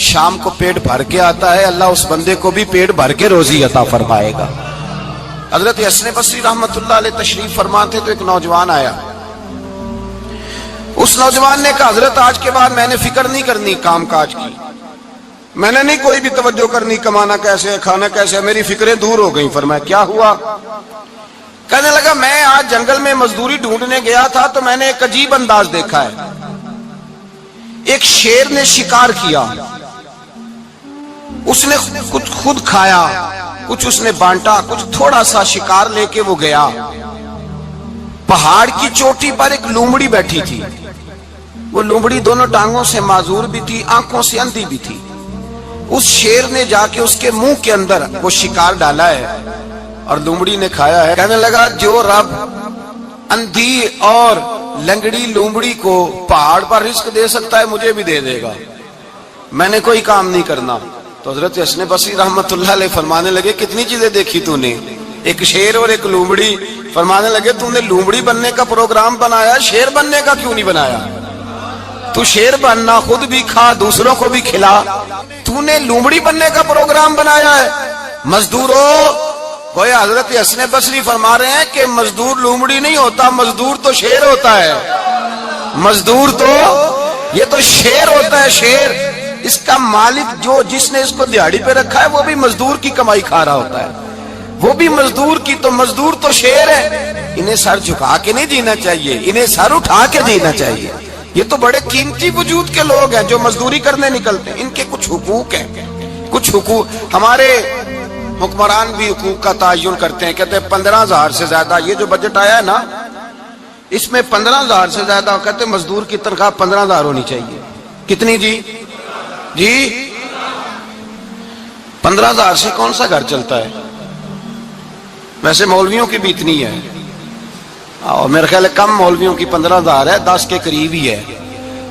شام کو پیٹ بھر کے آتا ہے، اللہ اس بندے کو بھی پیٹ بھر کے روزی عطا فرمائے گا۔ حضرت حسن بصری رحمت اللہ علیہ تشریف فرما تھے تو ایک نوجوان آیا، اس نوجوان نے کہا حضرت آج کے بعد میں نے فکر نہیں کرنی کام کاج کی، میں نے نہیں کوئی بھی توجہ کرنی کمانا کیسے ہے کھانا کیسے ہے، میری فکریں دور ہو گئیں۔ فرمایا کیا ہوا؟ کہنے لگا میں آج جنگل میں مزدوری ڈھونڈنے گیا تھا تو میں نے ایک عجیب انداز دیکھا ہے، ایک شیر نے شکار کیا، اس نے کچھ خود کھایا، کچھ اس نے بانٹا، کچھ تھوڑا سا شکار لے کے وہ گیا۔ پہاڑ کی چوٹی پر ایک لومڑی بیٹھی تھی، وہ لومڑی دونوں ٹانگوں سے معذور بھی تھی، آنکھوں سے اندھی بھی تھی۔ اس شیر نے جا کے اس کے منہ کے اندر وہ شکار ڈالا ہے اور لومڑی نے کھایا ہے۔ کہنے لگا جو رب اندھی اور لنگڑی لومڑی کو پہاڑ پر رزق دے سکتا ہے مجھے بھی دے دے گا، میں نے کوئی کام نہیں کرنا۔ تو حضرت حسن بصری رحمت اللہ علیہ فرمانے لگے کتنی چیزیں دیکھی تو نے، ایک شیر اور ایک لومڑی۔ فرمانے لگے تو نے لومڑی بننے کا پروگرام بنایا، شیر بننے کا کیوں نہیں بنایا؟ تو شیر بننا، خود بھی کھا دوسروں کو بھی کھلا، تو نے لومڑی بننے کا پروگرام بنایا ہے۔ مزدوروں کوئی حضرت حسن بصری فرما رہے ہیں کہ مزدور لومڑی نہیں ہوتا، مزدور تو شیر ہوتا ہے، مزدور تو یہ تو شیر ہوتا ہے، شیر۔ اس کا مالک جو جس نے اس کو دیہڑی پہ رکھا ہے وہ بھی مزدور کی کمائی کھا رہا ہوتا ہے، وہ بھی مزدور کی، تو مزدور تو شیر ہے۔ انہیں سر جھکا کے نہیں جینا چاہیے، انہیں سر اٹھا کے جینا چاہیے۔ یہ تو بڑے قیمتی وجود کے لوگ ہیں جو مزدوری کرنے نکلتے ہیں، ان کے کچھ حقوق ہیں، کچھ حقوق۔ ہمارے حکمران بھی حقوق کا تعین کرتے ہیں، کہتے ہیں 15,000 سے زیادہ، یہ جو بجٹ آیا ہے نا اس میں 15,000 سے زیادہ، کہتے ہیں مزدور کی تنخواہ 15,000 ہونی چاہیے۔ کتنی جی 15,000 سے کون سا گھر چلتا ہے؟ ویسے مولویوں کی بھی اتنی ہے، اور میرے خیال ہے کم مولویوں کی 15,000 ہے، 10 کے قریب ہی ہے،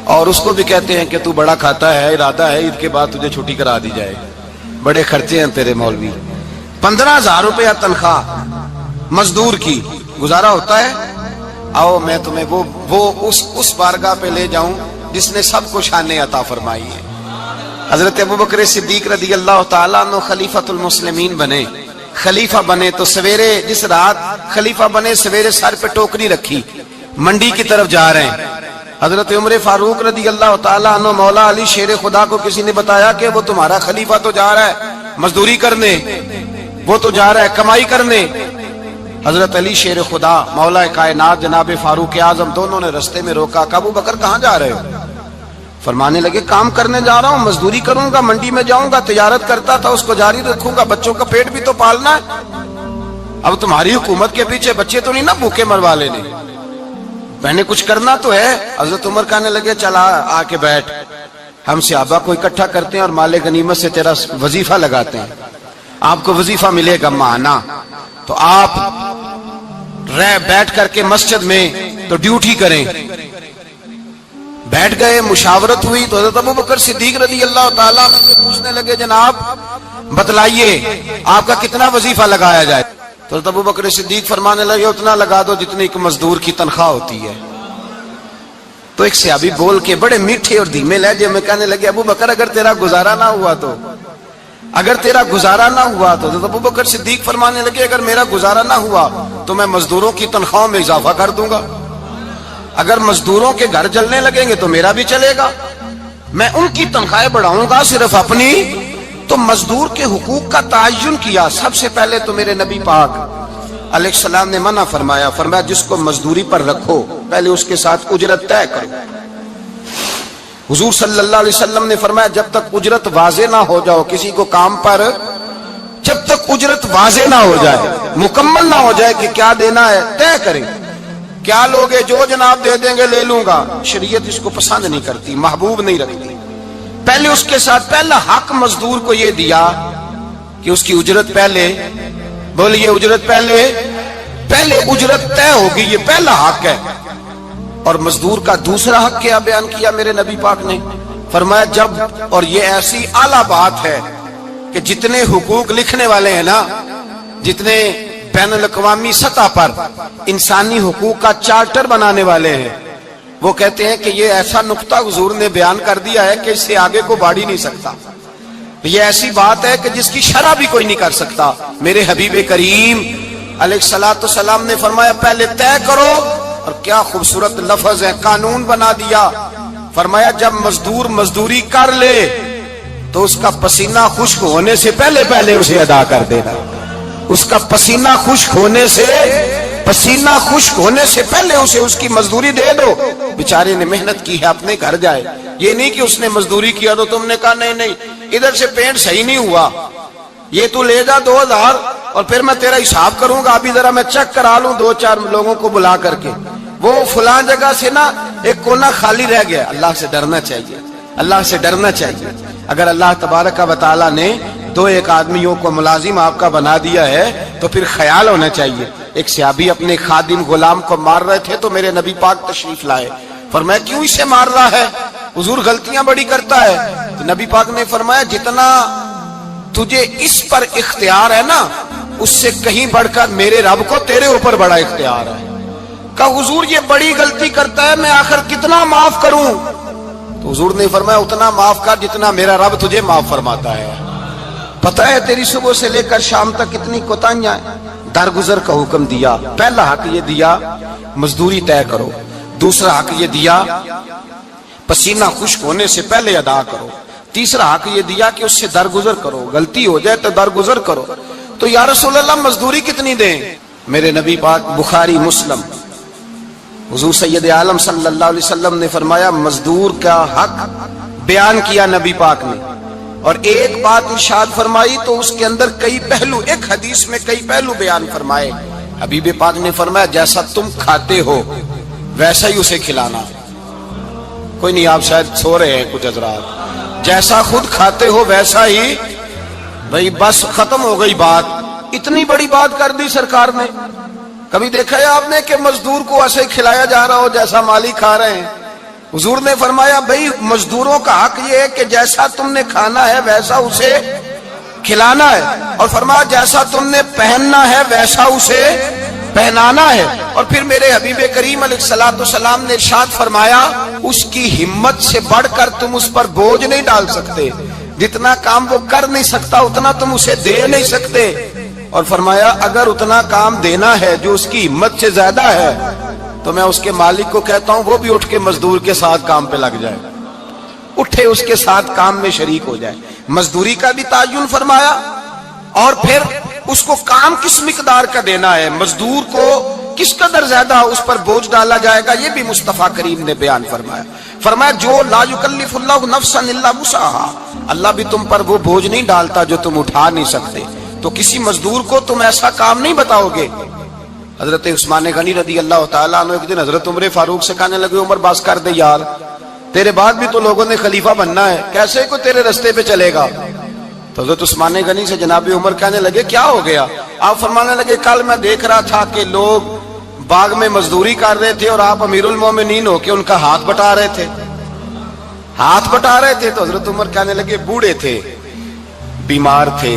اور اس کو بھی کہتے ہیں کہ تو بڑا کھاتا ہے، ارادہ ہے عید کے بعد تجھے چھٹی کرا دی جائے، بڑے خرچے ہیں تیرے مولوی۔ 15,000 روپیہ تنخواہ مزدور کی، گزارا ہوتا ہے؟ آؤ میں تمہیں وہ اس بارگاہ پہ لے جاؤں جس نے سب کو شانیں عطا فرمائی ہے۔ حضرت ابوبکر صدیق رضی اللہ تعالیٰ عنہ خلیفۃ المسلمین بنے، خلیفہ بنے تو سویرے جس رات خلیفہ بنے سویرے سر پہ ٹوکری رکھی، منڈی کی طرف جا رہے ہیں۔ حضرت عمر فاروق رضی اللہ تعالیٰ عنہ مولا علی شیر خدا کو کسی نے بتایا کہ وہ تمہارا خلیفہ تو جا رہا ہے مزدوری کرنے، وہ تو جا رہا ہے کمائی کرنے۔ حضرت علی شیر خدا مولا کائنات جناب فاروق اعظم دونوں نے رستے میں روکا کہ ابو بکر کہاں جا رہے ہو؟ فرمانے لگے کام کرنے جا رہا ہوں، مزدوری کروں گا، منڈی میں جاؤں گا، تجارت کرتا تھا اس کو جاری رکھوں گا، بچوں کا پیٹ بھی تو پالنا ہے۔ اب تمہاری حکومت کے پیچھے بچے تو نہیں نا بھوکے مروا لینے، میں نے کچھ کرنا تو ہے۔ حضرت عمر کہنے لگے چلا آ کے بیٹھ، ہم صحابہ کو اکٹھا کرتے ہیں اور مال غنیمت سے تیرا وظیفہ لگاتے ہیں، آپ کو وظیفہ ملے گا ماہانہ، تو آپ بیٹھ کر کے مسجد میں تو ڈیوٹی کریں۔ بیٹھ گئے، مشاورت ہوئی تو حضرت ابوبکر صدیق رضی اللہ تعالیٰ عنہ سے پوچھنے لگے جناب بتلائیے آپ کا کتنا وظیفہ لگایا جائے؟ تو ابو بکر صدیق فرمانے لگے اتنا لگا دو جتنی ایک مزدور کی تنخواہ ہوتی ہے. تو ایک صحابی بول کے بڑے میٹھے اور دھیمے لہجے میں کہنے لگے ابو بکر اگر تیرا گزارا نہ ہوا تو ابو بکر صدیق فرمانے لگے اگر میرا گزارا نہ ہوا تو میں مزدوروں کی تنخواہوں میں اضافہ کر دوں گا. اگر مزدوروں کے گھر جلنے لگیں گے تو میرا بھی چلے گا. میں ان کی تنخواہیں بڑھاؤں گا صرف اپنی. تو مزدور کے حقوق کا تعین کیا. سب سے پہلے تو میرے نبی پاک علیہ السلام نے منع فرمایا جس کو مزدوری پر رکھو پہلے اس کے ساتھ اجرت طے کرو. حضور صلی اللہ علیہ وسلم نے فرمایا جب تک اجرت واضح نہ ہو جاؤ کسی کو کام پر، جب تک اجرت واضح نہ ہو جائے، مکمل نہ ہو جائے کہ کیا دینا ہے، طے کریں. کیا لوگے جو جناب دے دیں گے لے لوں گا، شریعت اس کو پسند نہیں کرتی، محبوب نہیں رکھتی. پہلے اس کے ساتھ پہلا حق مزدور کو یہ دیا کہ اس کی اجرت پہلے، بولیے اجرت پہلے اجرت طے ہوگی، یہ پہلا حق ہے. اور مزدور کا دوسرا حق کیا بیان کیا میرے نبی پاک نے؟ فرمایا جب، اور یہ ایسی اعلیٰ بات ہے کہ جتنے حقوق لکھنے والے ہیں نا، جتنے بین الاقوامی سطح پر انسانی حقوق کا چارٹر بنانے والے ہیں، وہ کہتے ہیں کہ یہ ایسا نقطہ حضور نے بیان کر دیا ہے کہ اس سے آگے کو بڑھ ہی نہیں سکتا. یہ ایسی بات ہے کہ جس کی شرح بھی کوئی نہیں کر سکتا. میرے حبیب کریم علیہ الصلوۃ والسلام نے فرمایا پہلے طے کرو. اور کیا خوبصورت لفظ ہے، قانون بنا دیا. فرمایا جب مزدور مزدوری کر لے تو اس کا پسینہ خشک ہونے سے پہلے اسے ادا کر دینا. اس کا پسینہ خشک ہونے سے پہلے اسے اس کی مزدوری دے دو. بیچارے نے محنت کی ہے، اپنے گھر جائے. یہ نہیں کہ اس نے مزدوری کیا تو تم نے کہا نہیں ادھر سے پینٹ صحیح نہیں ہوا، یہ تو لے جا 2000 اور پھر میں تیرا حساب کروں گا، ابھی ذرا میں چیک کرا لوں 2-4 لوگوں کو بلا کر کے. وہ فلاں جگہ سے نا ایک کونا خالی رہ گیا. اللہ سے ڈرنا چاہیے. اگر اللہ تبارک و تعالی نے 2-1 آدمیوں کو ملازم آپ کا بنا دیا ہے تو پھر خیال ہونا چاہیے. ایک صحابی اپنے خادم غلام کو مار رہے تھے تو میرے نبی پاک تشریف لائے. فرمایا کیوں اسے مار رہا ہے؟ حضور غلطیاں بڑی کرتا ہے. تو نبی پاک نے فرمایا جتنا تجھے اس پر اختیار ہے نا اس سے کہیں بڑھ کر میرے رب کو تیرے اوپر بڑا اختیار ہے. کہا حضور یہ بڑی غلطی کرتا ہے، میں آخر کتنا معاف کروں؟ تو حضور نے فرمایا اتنا معاف کر جتنا میرا رب تجھے معاف فرماتا ہے. پتہ ہے تیری صبح سے لے کر شام تک کتنی کوتاہیاں ہیں. درگزر کا حکم دیا. پہلا حق یہ دیا مزدوری طے کرو. دوسرا حق یہ دیا پسینہ خشک ہونے سے پہلے ادا کرو. تیسرا حق یہ دیا کہ اس سے درگزر کرو، غلطی ہو جائے تو درگزر کرو. تو یا رسول اللہ مزدوری کتنی دیں؟ میرے نبی پاک بخاری مسلم حضور سید عالم صلی اللہ علیہ وسلم نے فرمایا مزدور کا حق بیان کیا نبی پاک نے، اور ایک بات ارشاد فرمائی تو اس کے اندر کئی پہلو، ایک حدیث میں کئی پہلو بیان فرمائے. حبیب پاک نے فرمایا جیسا تم کھاتے ہو ویسا ہی اسے کھلانا. کوئی نہیں، آپ شاید سو رہے ہیں کچھ حضرات. جیسا خود کھاتے ہو ویسا ہی، بھئی بس ختم ہو گئی بات. اتنی بڑی بات کر دی سرکار نے. کبھی دیکھا ہے آپ نے کہ مزدور کو ایسے کھلایا جا رہا ہو جیسا مالی کھا رہے ہیں؟ حضور نے فرمایا بھئی مزدوروں کا حق یہ ہے کہ جیسا تم نے کھانا ہے ویسا اسے کھلانا ہے، اور فرمایا جیسا تم نے پہننا ہے ویسا اسے پہنانا ہے. اور پھر میرے حبیب کریم علیہ الصلوۃ والسلام نے ارشاد فرمایا اس کی ہمت سے بڑھ کر تم اس پر بوجھ نہیں ڈال سکتے. جتنا کام وہ کر نہیں سکتا اتنا تم اسے دے نہیں سکتے. اور فرمایا اگر اتنا کام دینا ہے جو اس کی ہمت سے زیادہ ہے تو میں اس کے مالک کو کہتا ہوں وہ بھی اٹھ کے مزدور کے ساتھ کام پہ لگ جائے، اٹھے اس کے ساتھ کام میں شریک ہو جائے. مزدوری کا بھی تعین فرمایا، اور پھر اس کو کام کس مقدار کا دینا ہے، مزدور کو کس قدر زیادہ اس پر بوجھ ڈالا جائے گا، یہ بھی مصطفیٰ کریم نے بیان فرمایا. فرمایا جو لا یکلف اللہ نفسا الا وسعها، اللہ بھی تم پر وہ بوجھ نہیں ڈالتا جو تم اٹھا نہیں سکتے. تو کسی مزدور کو تم ایسا کام نہیں بتاؤ گے. حضرت عثمان غنی رضی اللہ تعالیٰ عنہ ایک دن حضرت عمر فاروق سے کہنے لگے عمر بس کر دے یار، تیرے بعد بھی تو لوگوں نے خلیفہ بننا ہے، کیسے کو تیرے رستے پہ چلے گا؟ تو حضرت عثمان غنی سے جناب عمر کہنے لگے کیا ہو گیا؟ آپ فرمانے لگے کل میں دیکھ رہا تھا کہ لوگ باغ میں مزدوری کر رہے تھے اور آپ امیر المومنین ہو کے ان کا ہاتھ بٹا رہے تھے. تو حضرت عمر کہنے لگے بوڑھے تھے، بیمار تھے،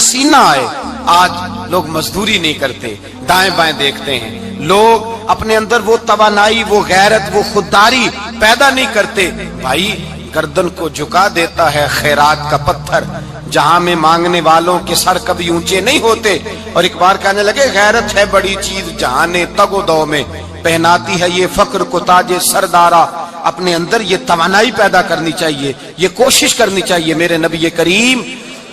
پسینہ آئے. آج لوگ مزدوری نہیں کرتے, دائیں بائیں دیکھتے ہیں. لوگ اپنے اندر وہ توانائی, وہ غیرت, وہ خودداری پیدا نہیں کرتے. بھائی گردن کو جھکا دیتا ہے خیرات کا پتھر, جہاں میں مانگنے والوں کے سر کبھی اونچے نہیں ہوتے. اور ایک بار کہنے لگے غیرت ہے بڑی چیز جہاں نے تگ و دو میں, پہناتی ہے یہ فقر کو تاج سردارا. اپنے اندر یہ توانائی پیدا کرنی چاہیے, یہ کوشش کرنی چاہیے. میرے نبی کریم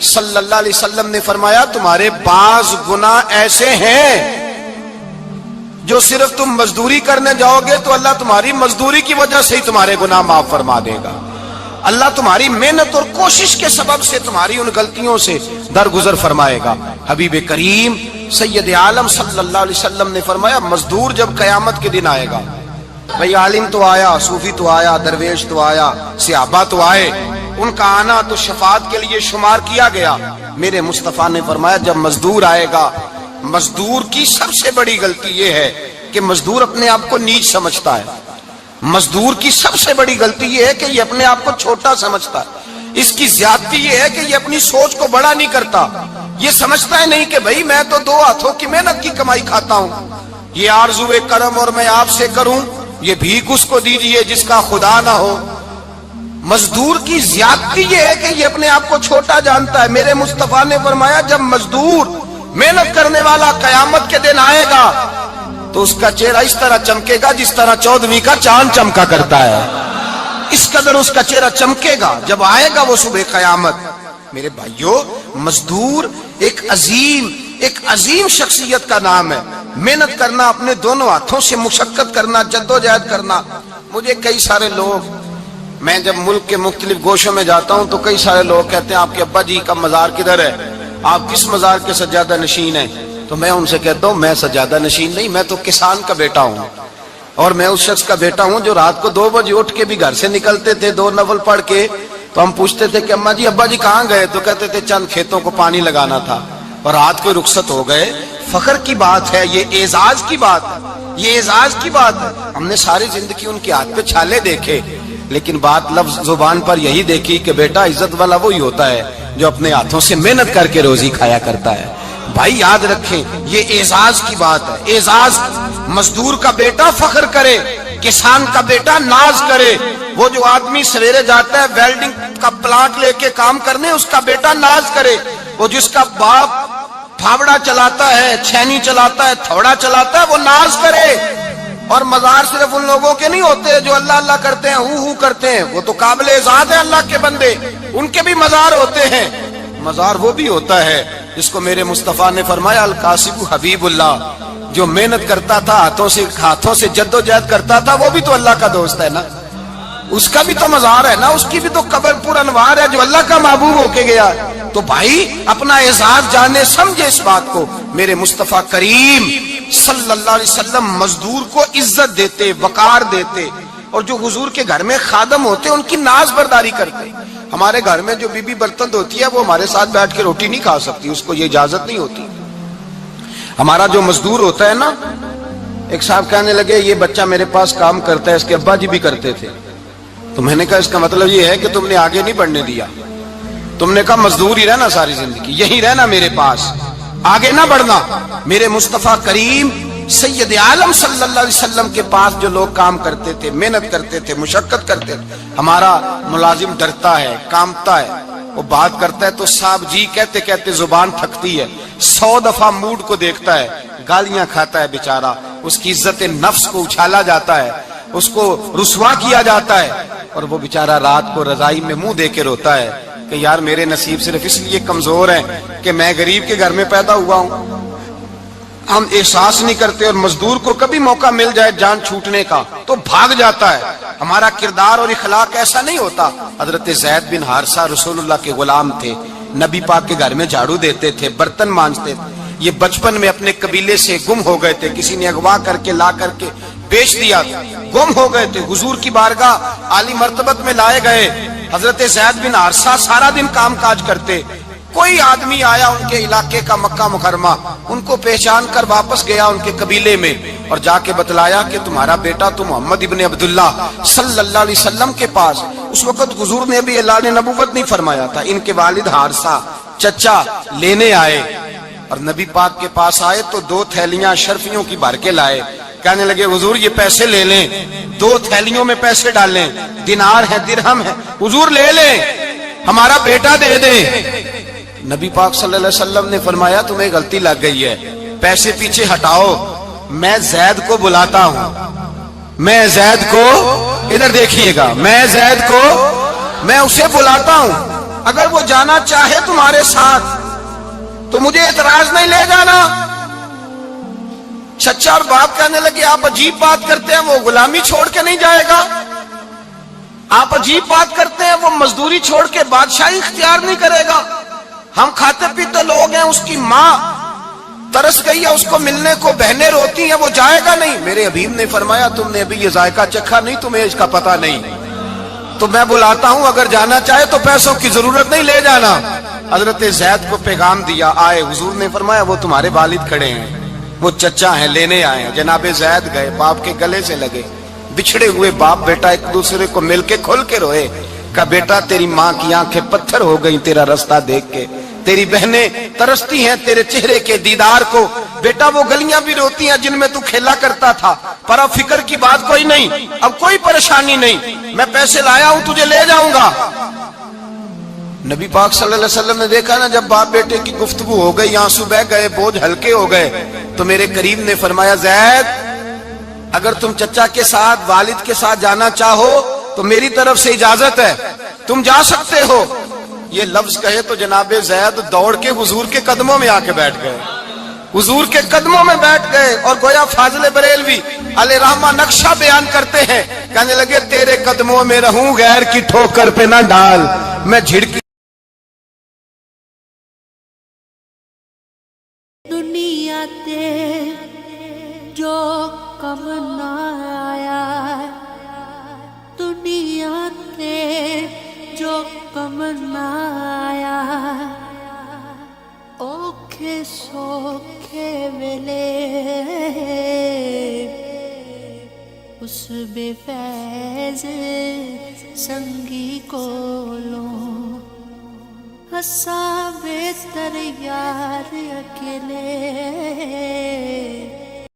صلی اللہ علیہ وسلم نے فرمایا تمہارے بعض گناہ ایسے ہیں جو صرف تم مزدوری کرنے جاؤ گے تو اللہ تمہاری مزدوری کی وجہ سے ہی تمہارے گناہ معاف فرما دے گا. اللہ تمہاری محنت اور کوشش کے سبب سے تمہاری ان غلطیوں سے درگزر فرمائے گا. حبیب کریم سید عالم صلی اللہ علیہ وسلم نے فرمایا مزدور جب قیامت کے دن آئے گا, بھئی عالم تو آیا, صوفی تو آیا, درویش تو آیا, صحابہ تو آئے, ان کا آنا تو شفاعت کے لیے شمار کیا گیا. میرے مصطفیٰ نے فرمایا جب مزدور آئے گا, مزدور کی سب سے بڑی غلطی یہ ہے کہ مزدور اپنے آپ کو نیچ سمجھتا ہے. مزدور کی سب سے بڑی غلطی یہ ہے کہ یہ اپنے آپ کو چھوٹا سمجھتا ہے. اس کی زیادتی یہ ہے کہ یہ اپنی سوچ کو بڑا نہیں کرتا. یہ سمجھتا ہے نہیں کہ بھئی میں تو دو ہاتھوں کی محنت کی کمائی کھاتا ہوں, یہ آرزو کرم اور میں آپ سے کروں, یہ بھیک اس کو دیجئے جس کا خدا نہ ہو. مزدور کی زیادتی یہ ہے کہ یہ اپنے آپ کو چھوٹا جانتا ہے. میرے مصطفیٰ نے فرمایا جب مزدور محنت کرنے والا قیامت کے دن آئے گا تو اس کا چہرہ اس طرح چمکے گا جس طرح 14ویں کا چاند چمکا کرتا ہے. اس قدر اس کا چہرہ چمکے گا جب آئے گا وہ صبح قیامت. میرے بھائیوں مزدور ایک عظیم شخصیت کا نام ہے. محنت کرنا, اپنے دونوں ہاتھوں سے مشقت کرنا, جدوجہد کرنا. مجھے کئی سارے لوگ, میں جب ملک کے مختلف گوشوں میں جاتا ہوں تو کئی سارے لوگ کہتے ہیں آپ کے ابا جی کا مزار کدھر ہے, آپ کس مزار کے سجادہ نشین ہیں؟ تو میں ان سے کہتا ہوں میں سجادہ نشین نہیں, میں تو کسان کا بیٹا ہوں. اور میں اس شخص کا بیٹا ہوں جو رات کو 2 بجے اٹھ کے بھی گھر سے نکلتے تھے 2 نفل پڑھ کے. تو ہم پوچھتے تھے کہ اماں جی ابا جی کہاں گئے, تو کہتے تھے چند کھیتوں کو پانی لگانا تھا اور رات کو رخصت ہو گئے. فخر کی بات ہے, یہ اعزاز کی بات ہے, یہ اعزاز کی بات ہے. ہم نے ساری زندگی ان کے ہاتھ پہ چھالے دیکھے لیکن بات لفظ زبان پر یہی دیکھی کہ بیٹا عزت والا وہی ہوتا ہے جو اپنے ہاتھوں سے محنت کر کے روزی کھایا کرتا ہے. بھائی یاد رکھیں یہ اعزاز کی بات ہے. اعزاز, مزدور کا بیٹا فخر کرے, کسان کا بیٹا ناز کرے. وہ جو آدمی سویرے جاتا ہے ویلڈنگ کا پلانٹ لے کے کام کرنے, اس کا بیٹا ناز کرے. وہ جس کا باپ پھاوڑا چلاتا ہے, چھینی چلاتا ہے, تھوڑا چلاتا ہے, وہ ناز کرے. اور مزار صرف ان لوگوں کے نہیں ہوتے جو اللہ اللہ کرتے ہیں, ہو کرتے ہیں, وہ تو قابل اعزاز ہے اللہ کے بندے, ان کے بھی مزار ہوتے ہیں. مزار وہ بھی ہوتا ہے جس کو میرے مصطفیٰ نے فرمایا القاسب حبیب اللہ, جو محنت کرتا تھا ہاتھوں سے جدوجہد کرتا تھا, وہ بھی تو اللہ کا دوست ہے نا, اس کا بھی تو مزار ہے نا, اس کی بھی تو قبر پر انوار ہے جو اللہ کا محبوب ہو کے گیا. تو بھائی اپنا اعزاز جانے سمجھے اس بات کو. میرے مصطفیٰ کریم صلی اللہ علیہ وسلم مزدور کو عزت دیتے, وقار دیتے, اور جو حضور کے گھر میں خادم ہوتے ان کی ناز برداری کرتے. ہمارے گھر میں جو بی بی برتن دھوتی ہے وہ ہمارے ساتھ بیٹھ کے روٹی نہیں کھا سکتی, اس کو یہ اجازت نہیں ہوتی. ہمارا جو مزدور ہوتا ہے نا, ایک صاحب کہنے لگے یہ بچہ میرے پاس کام کرتا ہے, اس کے ابا جی بھی کرتے تھے. تو میں نے کہا اس کا مطلب یہ ہے کہ تم نے آگے نہیں بڑھنے دیا, تم نے کہا مزدور ہی رہنا ساری زندگی, یہی رہنا میرے پاس, آگے نہ بڑھنا. میرے مصطفیٰ کریم سید عالم صلی اللہ علیہ وسلم کے پاس جو لوگ کام کرتے تھے, محنت کرتے تھے, مشقت کرتے تھے. ہمارا ملازم ڈرتا ہے, کامتا ہے, وہ بات کرتا ہے تو صاحب جی کہتے کہتے زبان تھکتی ہے, 100 دفعہ موڈ کو دیکھتا ہے, گالیاں کھاتا ہے بیچارہ, اس کی عزت نفس کو اچھالا جاتا ہے, اس کو رسوا کیا جاتا ہے, اور وہ بیچارہ رات کو رضائی میں منہ دے کے روتا ہے کہ یار میرے نصیب صرف اس لیے کمزور ہیں کہ میں غریب کے گھر میں پیدا ہوا ہوں. ہم احساس نہیں کرتے, اور مزدور کو کبھی موقع مل جائے جان چھوٹنے کا تو بھاگ جاتا ہے. ہمارا کردار اور اخلاق ایسا نہیں ہوتا. حضرت زید بن حارثہ رسول اللہ کے غلام تھے, نبی پاک کے گھر میں جھاڑو دیتے تھے, برتن مانجتے تھے. یہ بچپن میں اپنے قبیلے سے گم ہو گئے تھے, کسی نے اغوا کر کے لا کر کے بیچ دیا, گم ہو گئے تھے. حضور کی بارگاہ عالی مرتبت میں لائے گئے. حضرت زید بن حارثہ سارا دن کام کاج کرتے. کوئی آدمی آیا ان کے علاقے کا, مکہ مکرمہ, ان کو پہچان کر واپس گیا ان کے قبیلے میں, اور جا کے بتلایا کہ تمہارا بیٹا تو محمد ابن عبداللہ صلی اللہ علیہ وسلم کے پاس. اس وقت حضور نے بھی اعلان نبوت نہیں فرمایا تھا. ان کے والد حارثہ چچا لینے آئے اور نبی پاک کے پاس آئے تو 2 تھیلیاں اشرفیوں کی بھر کے لائے. کہنے لگے حضور یہ پیسے لے لیں, 2 تھیلیوں میں پیسے ڈالیں, دینار ہے درہم ہے, حضور لے لیں, ہمارا بیٹا دے دیں. نبی پاک صلی اللہ علیہ وسلم نے فرمایا تمہیں غلطی لگ گئی ہے, پیسے پیچھے ہٹاؤ, میں زید کو بلاتا ہوں, میں زید کو, ادھر دیکھیے گا, میں زید کو, میں اسے بلاتا ہوں, اگر وہ جانا چاہے تمہارے ساتھ تو مجھے اعتراض نہیں لے جانا. چچا اور باپ کہنے لگے آپ عجیب بات کرتے ہیں, وہ غلامی چھوڑ کے نہیں جائے گا, آپ عجیب بات کرتے ہیں, وہ مزدوری چھوڑ کے بادشاہی اختیار نہیں کرے گا, ہم کھاتے پیتے لوگ ہیں, اس کی ماں ترس گئی ہے, اس کو ملنے کو بہنیں روتی ہیں, وہ جائے گا نہیں. میرے حبیب نے فرمایا تم نے ابھی یہ ذائقہ چکھا نہیں, تمہیں اس کا پتہ نہیں, تو میں بلاتا ہوں, اگر جانا چاہے تو پیسوں کی ضرورت نہیں, لے جانا. حضرت زید کو پیغام دیا, آئے, حضور نے فرمایا وہ تمہارے والد کھڑے ہیں, وہ چچا ہیں, لینے آئے ہیں. جناب زید گئے, باپ کے گلے سے لگے, بچھڑے ہوئے باپ بیٹا ایک دوسرے کو مل کے کھل کے روئے. کہا بیٹا تیری ماں کی آنکھیں پتھر ہو گئیں تیرا رستہ دیکھ کے, تیری بہنیں ترستی ہیں تیرے چہرے کے دیدار کو, بیٹا وہ گلیاں بھی روتی ہیں جن میں تو کھیلا کرتا تھا, پر اب فکر کی بات کوئی نہیں, اب کوئی پریشانی نہیں, میں پیسے لایا ہوں تجھے لے جاؤں گا. نبی پاک صلی اللہ علیہ وسلم نے دیکھا نا, جب باپ بیٹے کی گفتگو ہو گئی, آنسو بہ گئے, بوجھ ہلکے ہو گئے, تو میرے کریم نے فرمایا زید اگر تم چچا کے ساتھ والد کے ساتھ جانا چاہو تو میری طرف سے اجازت ہے, تم جا سکتے ہو. یہ لفظ کہے تو جناب زید دوڑ کے حضور کے قدموں میں آ کے بیٹھ گئے, حضور کے قدموں میں بیٹھ گئے, اور گویا فاضل بریلوی علیہ رحمہ نقشہ بیان کرتے ہیں, کہنے لگے تیرے قدموں میں رہوں, غیر کی ٹھوکر پہ نہ ڈال, میں جھڑکی. دنیا تے جو کم نہ آیا, دنیا تے جو کم نہ آیا, اوکھے سوکھے ویلے اس بے فیض سنگی کولوں ہسا بہتر یار اکیلے.